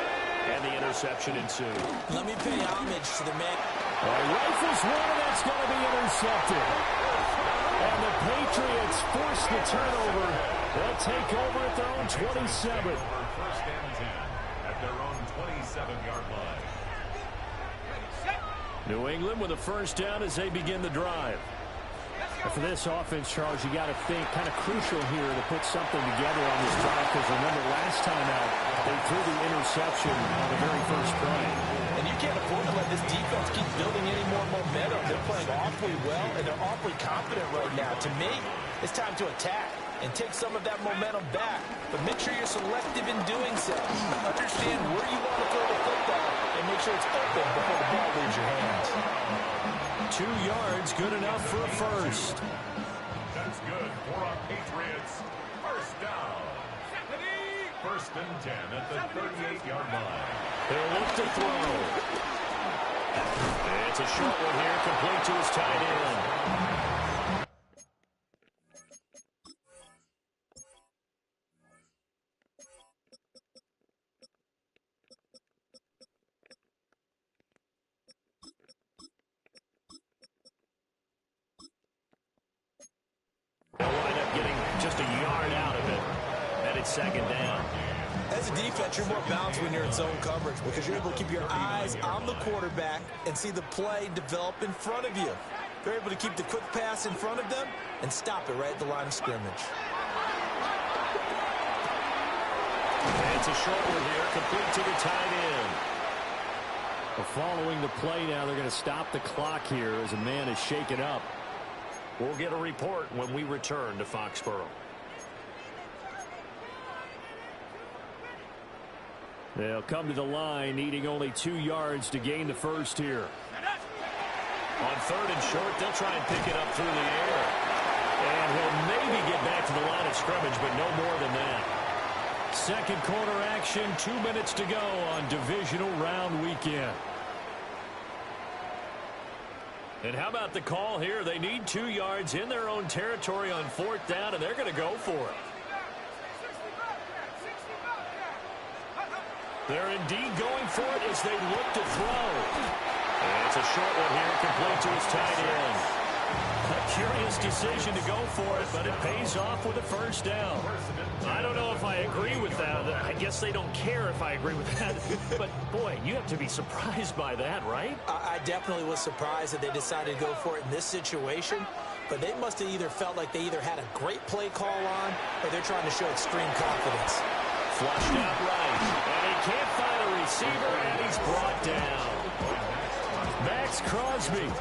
S2: and the interception ensued.
S3: Let me pay homage to the man.
S6: Rifles one, and that's going to be intercepted. And the Patriots force the turnover. They'll take over at their own 27.
S4: First and 10 at their own 27-yard line.
S6: New England with a first down as they begin the drive. And for this offense, Charles, you got to think kind of crucial here to put something together on this drive, because remember last time out they threw the interception on the very first play.
S3: And you can't afford to let this defense keep building any more momentum. They're playing awfully well, and they're awfully confident right now. To me, it's time to attack and take some of that momentum back. But make sure you're selective in doing so. Understand where you want to throw the football and make sure it's open before the ball leaves your hands.
S2: 2 yards, good enough for a first.
S4: That's good for a Patriots first First and 10 at the 38-yard line.
S2: He'll look to throw. It's a short one here, complete to his tight end. They'll wind up getting just a yard out of it, and it's second down.
S3: As a defense, you're more balanced when you're in zone coverage because you're able to keep your eyes on the quarterback and see the play develop in front of you. They're able to keep the quick pass in front of them and stop it right at the line of scrimmage.
S2: And it's a short one here, complete to the tight end.
S6: Well, following the play now, they're going to stop the clock here as a man is shaken up.
S2: We'll get a report when we return to Foxborough.
S6: They'll come to the line, needing only 2 yards to gain the first here.
S2: On third and short, they'll try and pick it up through the air. And he'll maybe get back to the line of scrimmage, but no more than that.
S6: Second quarter action, 2 minutes to go on divisional round weekend.
S2: And how about the call here? They need 2 yards in their own territory on fourth down, and they're going to go for it. They're indeed going for it as they look to throw. And it's a short one here, complete to his tight end. A curious decision to go for it, but it pays off with a first down. I don't know if I agree with that. I guess they don't care if I agree with that. But, boy, you have to be surprised by that, right?
S3: I definitely was surprised that they decided to go for it in this situation. But they must have either felt like they either had a great play call on or they're trying to show extreme confidence.
S2: Flushed out right. And he can't find a receiver, and he's brought down.
S6: Max Crosby.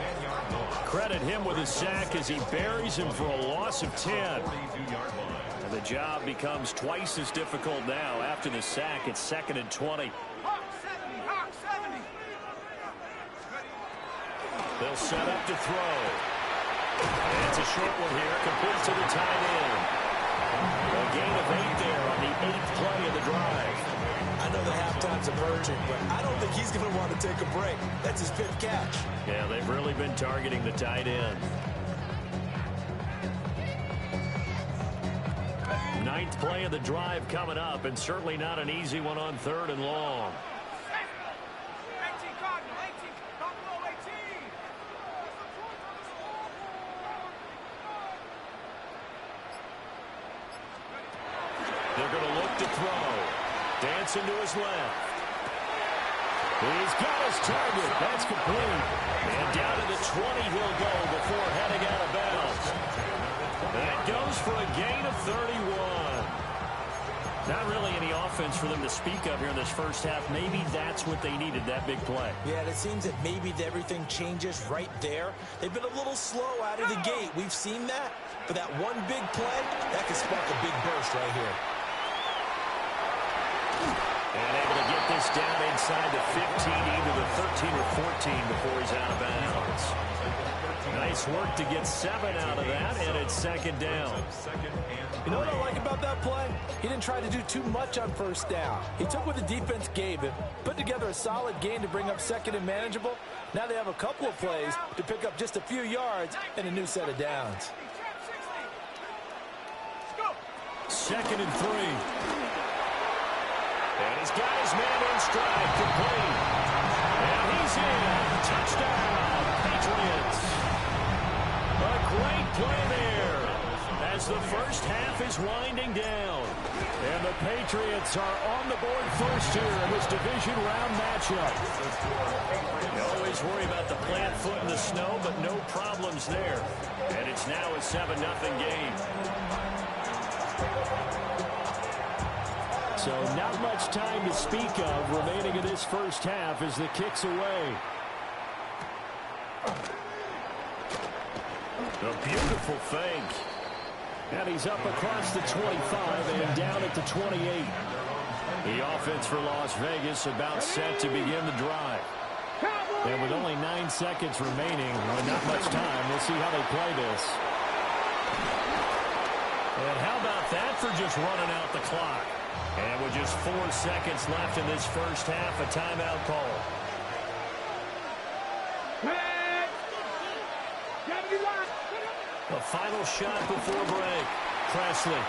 S6: Credit him with a sack as he buries him for a loss of 10. And the job becomes twice as difficult now. After the sack, it's 2nd and 20.
S2: They'll set up to throw. And it's a short one here, complete to the tight end. A gain of 8 there on the 8th play of the drive.
S3: I know the halftime's approaching, but I don't think he's going to want to take a break. That's his 5th catch.
S2: Yeah, they've really been targeting the tight end. 9th play of the drive coming up, and certainly not an easy one on 3rd and long. They're going to look to throw. Dancing to his left.
S6: He's got his target. That's complete.
S2: And down to the 20 he'll go before heading out of bounds. That goes for a gain of 31. Not really any offense for them to speak of here in this first half. Maybe that's what they needed, that big play.
S3: Yeah, and it seems that maybe everything changes right there. They've been a little slow out of the gate. We've seen that. But that one big play, that can spark a big burst right here.
S2: And able to get this down inside the 15, either the 13 or 14 before he's out of bounds. Nice work to get 7 out of that, and it's 2nd down.
S3: You know what I like about that play? He didn't try to do too much on first down. He took what the defense gave him, put together a solid game to bring up 2nd and manageable. Now they have a couple of plays to pick up just a few yards and a new set of downs.
S6: 2nd and 3.
S2: And he's got his man in stride, complete. And he's in. Touchdown, Patriots. A great play there as the first half is winding down.
S6: And the Patriots are on the board first here in this division round matchup.
S2: You always worry about the plant foot in the snow, but no problems there. And it's now a 7-0 game.
S6: So not much time to speak of remaining in this first half as the kick's away.
S2: A beautiful fake.
S6: And he's up across the 25 and down at the 28. The offense for Las Vegas about set to begin the drive. And with only 9 seconds remaining, well, not much time, we'll see how they play this.
S2: And how about that for just running out the clock? And with just 4 seconds left in this first half, a timeout call. The final shot before break. Presley.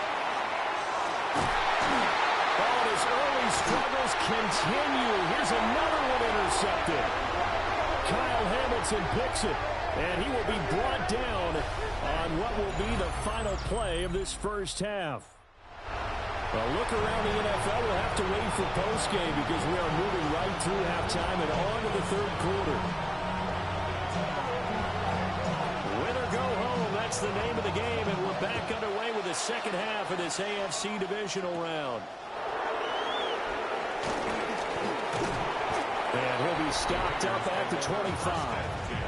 S2: Oh, his early struggles continue. Here's another one intercepted. Kyle Hamilton picks it, and he will be brought down on what will be the final play of this first half. A look around the NFL, we'll have to wait for postgame because we are moving right through halftime and on to the third quarter. Win or go home, that's the name of the game, and we're back underway with the second half of this AFC divisional round. And he'll be stopped up at the 25.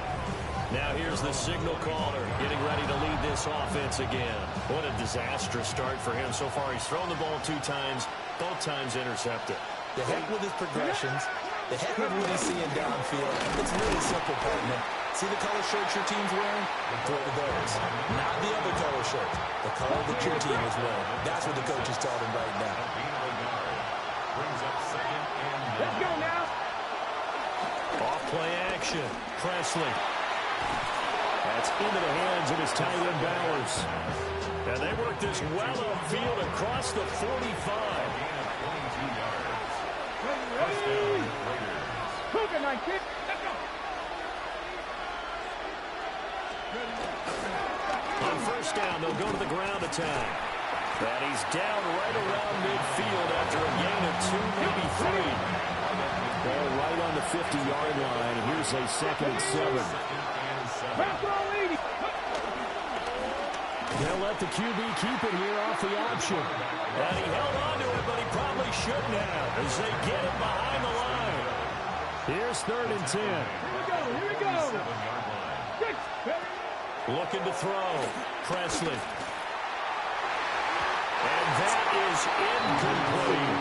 S2: Now here's the signal caller getting ready to lead this offense again. What a disastrous start for him so far. He's thrown the ball 2 times, both times intercepted.
S3: The heck with his progressions. The heck with what he's seeing downfield. It's really simple, partner. See the color shirts your team's wearing? Throw to those. Not the other color shirt. The color that your team is wearing. That's what the coach is telling him right now.
S5: Let's go now.
S2: Off play action. Presley. That's into the hands of his tight end Bowers. And they work this well upfield across the 45. On first down, they'll go to the ground attack. And he's down right around midfield after a gain of 2, maybe 3. Ball right on the 50-yard line, and here's a 2nd and 7. They'll let the QB keep it here off the option. And he held on to it, but he probably shouldn't have as they get it behind the line. Here's 3rd and 10.
S5: Here we go.
S2: Looking to throw. Presley. And that is incomplete.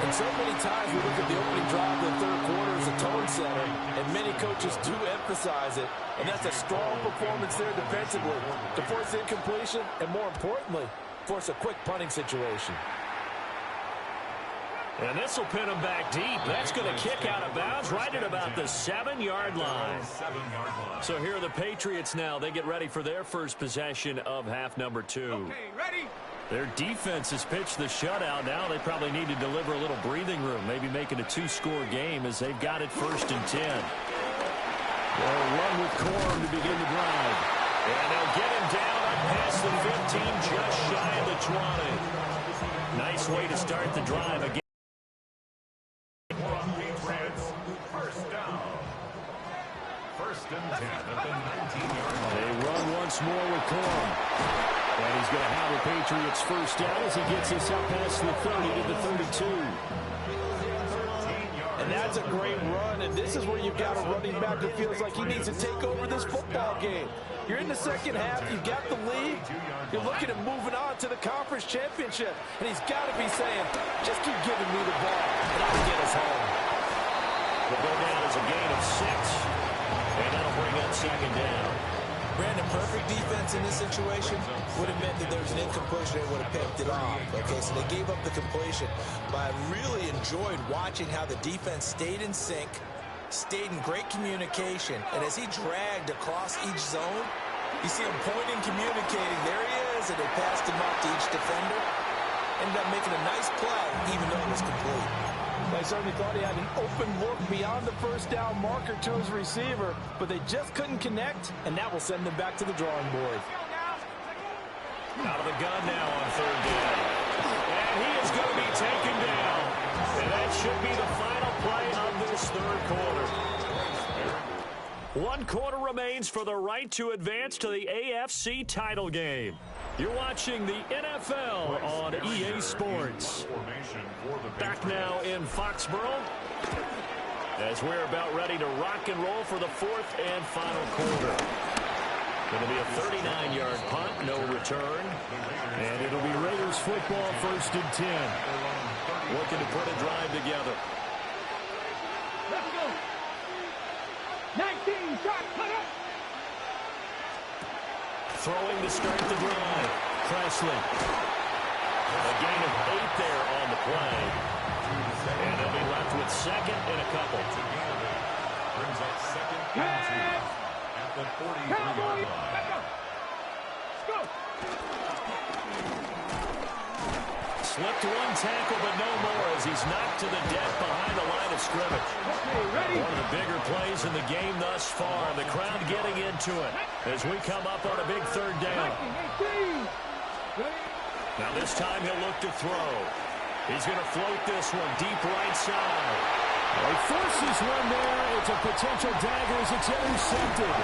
S3: And so many times we look at the opening drive of the third quarter as a tone setter, and many coaches do emphasize it, and that's a strong performance there defensively to force incompletion and, more importantly, force a quick punting situation.
S2: And this will pin him back deep. That's going to kick out of bounds right at about the 7-yard line. So here are the Patriots now. They get ready for their first possession of half number 2.
S7: Okay, ready?
S2: Their defense has pitched the shutout. Now they probably need to deliver a little breathing room, maybe make it a 2-score game as they've got it 1st and 10. They'll run with Corum to begin the drive. And they'll get him down up past the 15, just shy of the 20. Nice way to start the drive again.
S4: Patriots, first down. 1st and 10 at the 19-yard line.
S2: They run once more with Corum. And he's going to have the Patriots first down as he gets us up past the 30 to the 32.
S3: And that's a great run, and this is where you've got a running back who feels like he needs to take over this football game. You're in the second half, you've got the lead, you're looking at moving on to the conference championship, and he's got to be saying, just keep giving me the ball, and I'll get us home.
S2: We'll go down as a gain of 6, and that'll bring up 2nd down.
S3: Brandon, perfect defense in this situation would have meant that there was an incompletion. They would have picked it off. Okay, so they gave up the completion. But I really enjoyed watching how the defense stayed in sync, stayed in great communication. And as he dragged across each zone, you see him pointing, communicating. There he is, and they passed him up to each defender. Ended up making a nice play, even though it was complete.
S9: I certainly thought he had an open look beyond the first down marker to his receiver, but they just couldn't connect, and that will send them back to the drawing board.
S2: Out of the gun now on 3rd down. And he is going to be taken down. And that should be the final play of this 3rd quarter. 1 quarter remains for the right to advance to the AFC title game. You're watching the NFL on EA Sports. Back now in Foxborough as we're about ready to rock and roll for the 4th and final quarter. Going to be a 39-yard punt, no return. And it'll be Raiders football 1st and 10. Looking to put a drive together.
S5: Let's go. 19 shot, put up.
S2: Throwing to start the drive. Presley. A gain of 8 there on the play. And they'll be left with second and a couple.
S4: Brings up second and 2 at the 43-yard line.
S5: Let's go.
S2: Slipped one tackle, but no more as he's knocked to the deck behind the line of scrimmage.
S5: Okay, ready?
S2: One of the bigger plays in the game thus far. The crowd getting into it as we come up on a big third down.
S5: 18. Ready?
S2: Now this time he'll look to throw. He's going to float this one deep right side.
S6: He forces one there. It's a potential dagger as it's intercepted.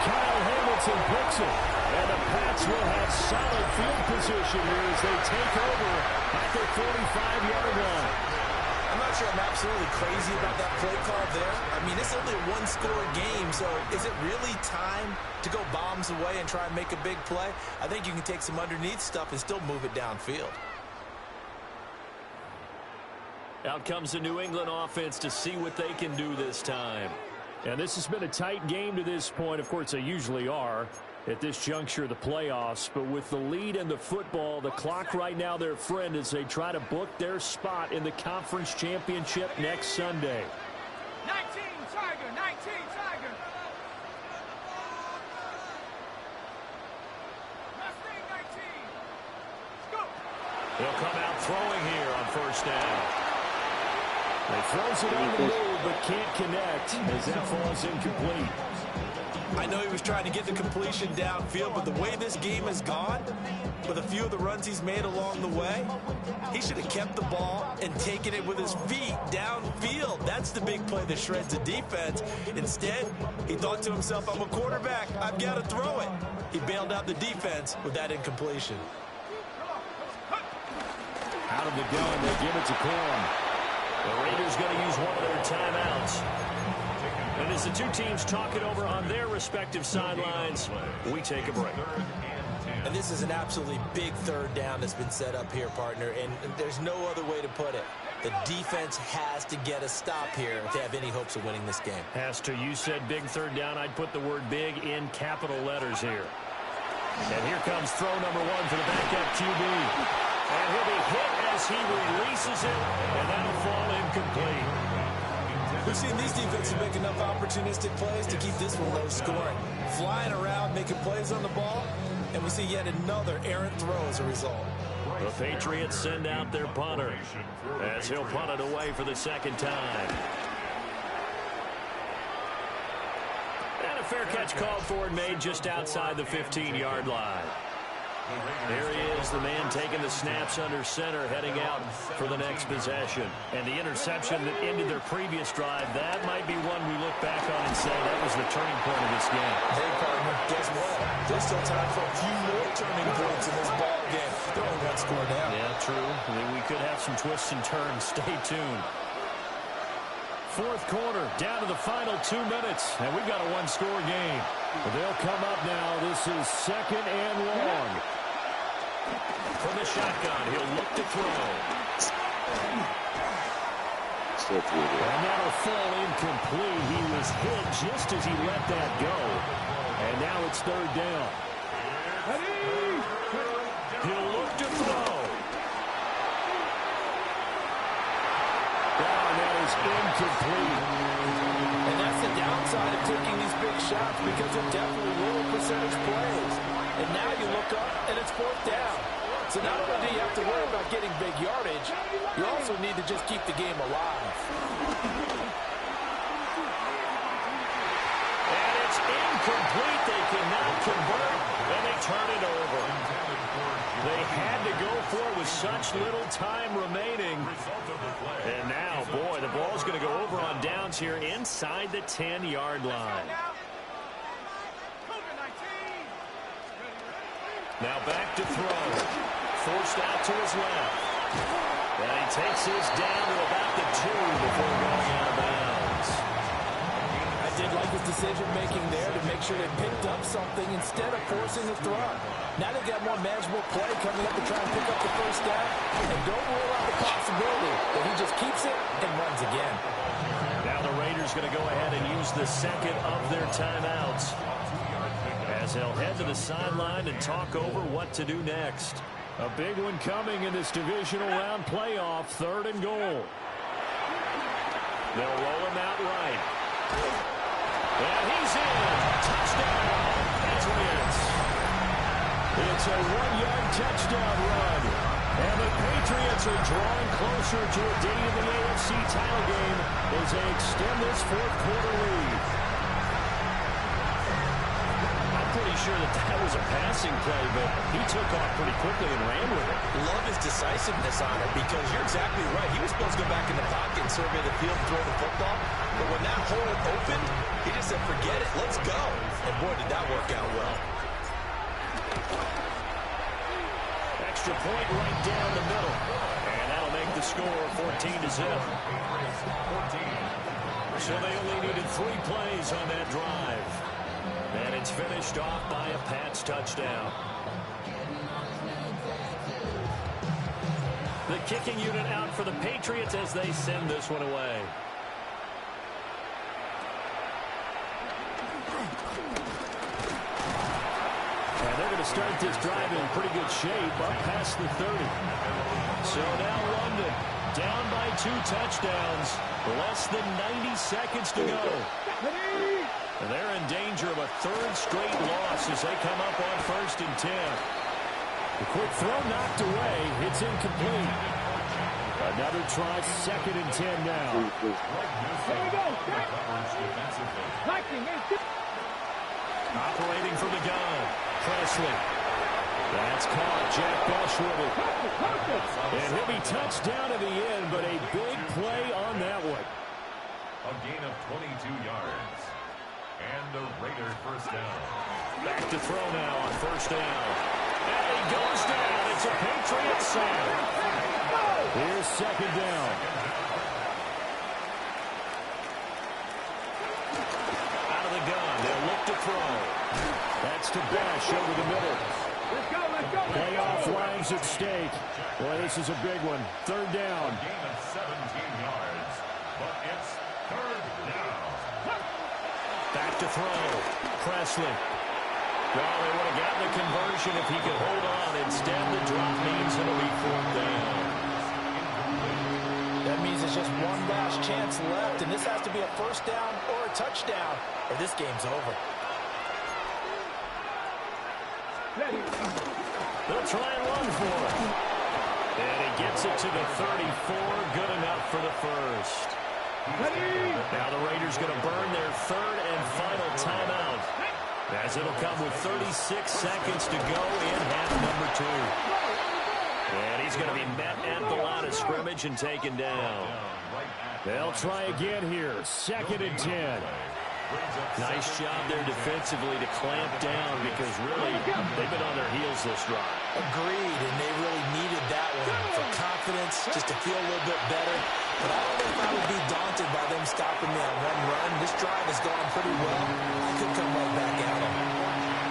S6: Kyle Hamilton picks it. And the Pats will have solid field position here as they take over at their 45-yard line.
S3: I'm not sure I'm absolutely crazy about that play call there. I mean, it's only a one-score game, so is it really time to go bombs away and try and make a big play? I think you can take some underneath stuff and still move it downfield.
S2: Out comes the New England offense to see what they can do this time.
S6: And this has been a tight game to this point. Of course, they usually are at this juncture of the playoffs. But with the lead in the football, the clock right now their friend as they try to book their spot in the conference championship next Sunday.
S7: 19 Tiger, 19 Tiger. Last thing, 19. Let's go.
S2: They'll come out throwing here on first down.
S6: He throws it on the move, but can't connect as that falls incomplete.
S3: I know he was trying to get the completion downfield, but the way this game has gone, with a few of the runs he's made along the way, he should have kept the ball and taken it with his feet downfield. That's the big play that shreds the defense. Instead, he thought to himself, I'm a quarterback. I've got to throw it. He bailed out the defense with that incompletion.
S6: Out of the gun, they give it to Corum.
S2: The Raiders going to use one of their timeouts. And as the two teams talk it over on their respective sidelines, we take a break.
S3: And this is an absolutely big third down that's been set up here, partner, and there's no other way to put it. The defense has to get a stop here if they have any hopes of winning this game.
S2: Has to. You said big third down. I'd put the word big in capital letters here. And here comes throw number one for the backup QB. And he'll be hit as he releases it, and that'll fall incomplete.
S3: We've seen these defenses make enough opportunistic plays to keep this one low scoring. Flying around, making plays on the ball, and we see yet another errant throw as a result.
S2: The Patriots send out their punter as he'll punt it away for the second time. And a fair catch called for and made just outside the 15-yard line. There he is, the man taking the snaps under center, heading out for the next possession. And the interception that ended their previous drive, that might be one we look back on and say that was the turning point of this game.
S3: Hey, partner, guess what? There's still time for a few more turning points in this ball game. They're only one score down.
S2: Yeah, true. I mean, we could have some twists and turns. Stay tuned.
S6: Fourth quarter, down to the final 2 minutes, and we've got a one-score game. They'll come up now. This is second and long.
S2: From the shotgun, he'll look to throw.
S6: And that'll fall incomplete. He was hit just as he let that go. And now it's third down.
S2: He'll look to throw.
S6: And that is incomplete.
S9: And that's the downside of taking these big shots because they're definitely lower percentage plays. And now you look up and it's fourth down. So not only do you have to worry about getting big yardage, you also need to just keep the game alive.
S2: And it's incomplete. They cannot convert, and they turn it over. They had to go for it with such little time remaining. And now, boy, the ball's going to go over on downs here inside the 10-yard line. Now back to throw. Forced out to his left. And he takes his down to about the 2 before going out of bounds.
S9: I did like his decision-making there to make sure they picked up something instead of forcing a throw. Now they got more manageable play coming up to try and pick up the first down. And don't rule out the possibility that he just keeps it and runs again.
S2: Now the Raiders going to go ahead and use the second of their timeouts, as they'll head to the sideline and talk over what to do next.
S6: A big one coming in this divisional round playoff, 3rd and goal. They'll roll him out right. And he's in. Touchdown, Patriots. It's a 1-yard touchdown run. And the Patriots are drawing closer to a date in the AFC title game as they extend this 4th quarter lead.
S2: I'm pretty sure that was a passing play, but he took off pretty quickly and ran with it.
S3: Love his decisiveness on it because you're exactly right. He was supposed to go back in the pocket and survey the field and throw the football. But when that hole opened, he just said, forget it, let's go. And boy, did that work out well.
S2: Extra point right down the middle. And that'll make the score 14-0. So they only needed 3 plays on that drive. And it's finished off by a Pats touchdown. The kicking unit out for the Patriots as they send this one away.
S6: And they're going to start this drive in pretty good shape, up past the 30.
S2: So now London down by 2 touchdowns. Less than 90 seconds to go. And they're in danger of a 3rd straight loss as they come up on 1st and 10.
S6: The quick throw knocked away. It's incomplete. Another try, 2nd and 10 now.
S5: There we go.
S2: Operating from the gun, Presley. That's caught. Jack Bush with it.
S6: And he'll be touched down at the end, but a big play on that one.
S4: A gain of 22 yards. And the Raiders 1st down.
S2: Back to throw now on 1st down. And he goes down. It's a Patriots sack.
S6: Here's 2nd down.
S2: Out of the gun. They'll look to throw.
S6: That's to Bash over the middle.
S5: Let's go, let's go.
S6: Playoff lives at stake. Boy, this is a big one. 3rd down.
S4: A gain of 17 yards. But it's 3rd down.
S2: Back to throw. Presley. Well, they would have gotten the conversion if he could hold on. Instead, the drop means it'll be 4th down.
S9: That means it's just one last chance left, and this has to be a 1st down or a touchdown, or this game's over.
S2: They'll try and run for it. And he gets it to the 34. Good enough for the 1st. Now the Raiders going to burn their 3rd and final timeout, as it'll come with 36 seconds to go in half number 2. And he's going to be met at the line of scrimmage and taken down.
S6: They'll try again here. 2nd and 10.
S2: Nice job there defensively to clamp down because really they've been on their heels this drive.
S3: Agreed, and they really needed that one for confidence, just to feel a little bit better. But I don't know if I would be daunted by them stopping me on one run. This drive has gone pretty well. I could come right back at them.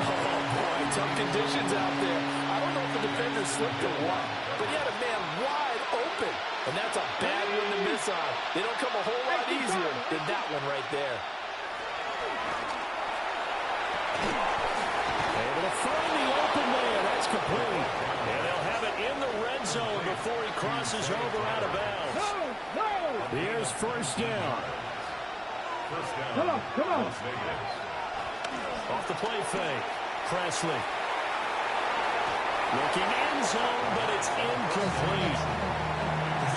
S9: Oh, boy, tough conditions out there. I don't know if the defender slipped or what, but he had a man wide open, and that's a bad one to miss on. They don't come a whole lot easier than that one right there.
S6: Able to find the open man. That's complete.
S2: And they'll have it in the red zone before he crosses over out of bounds.
S6: Here's 1st down.
S4: 1st down.
S5: Come on.
S4: Las Vegas.
S2: Off the play fake. Presley. Looking end zone, but it's incomplete.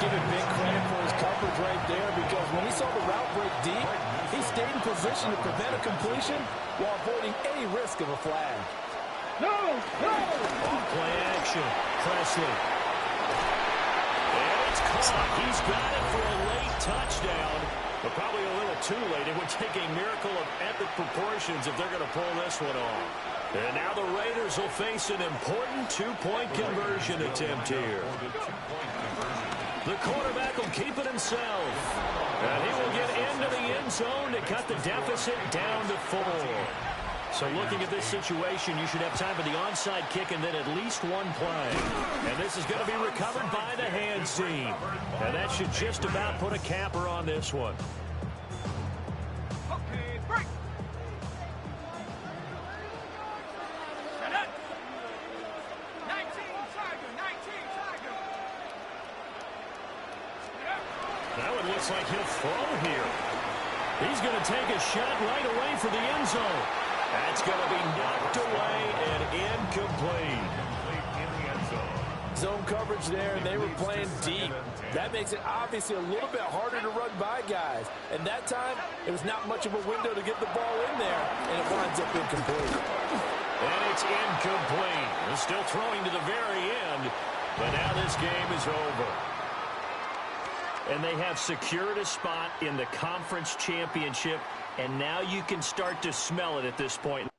S9: Give him big credit for his coverage right there because when he saw the route break deep, he stayed in position to prevent a completion while avoiding any risk of a flag.
S2: Off play action. Presley. And it's caught. He's got it for a late touchdown, but probably a little too late. It would take a miracle of epic proportions if they're going to pull this one off. And now the Raiders will face an important 2-point conversion attempt here. The quarterback will keep it himself. And he will get into the end zone to cut the deficit down to 4. So looking at this situation, you should have time for the onside kick and then at least one play. And this is going to be recovered by the hands team. And that should just about put a capper on this one.
S7: Okay, break. Set up. 19, Tiger,
S2: Looks like he'll throw here. He's going to take a shot right away for the end zone. That's going to be knocked away and incomplete.
S4: In the end zone.
S9: Zone coverage there, and they were playing deep. That makes it obviously a little bit harder to run by guys. And that time, it was not much of a window to get the ball in there, and it winds up incomplete.
S2: And it's incomplete. They're still throwing to the very end, but now this game is over. And they have secured a spot in the conference championship, and now you can start to smell it at this point.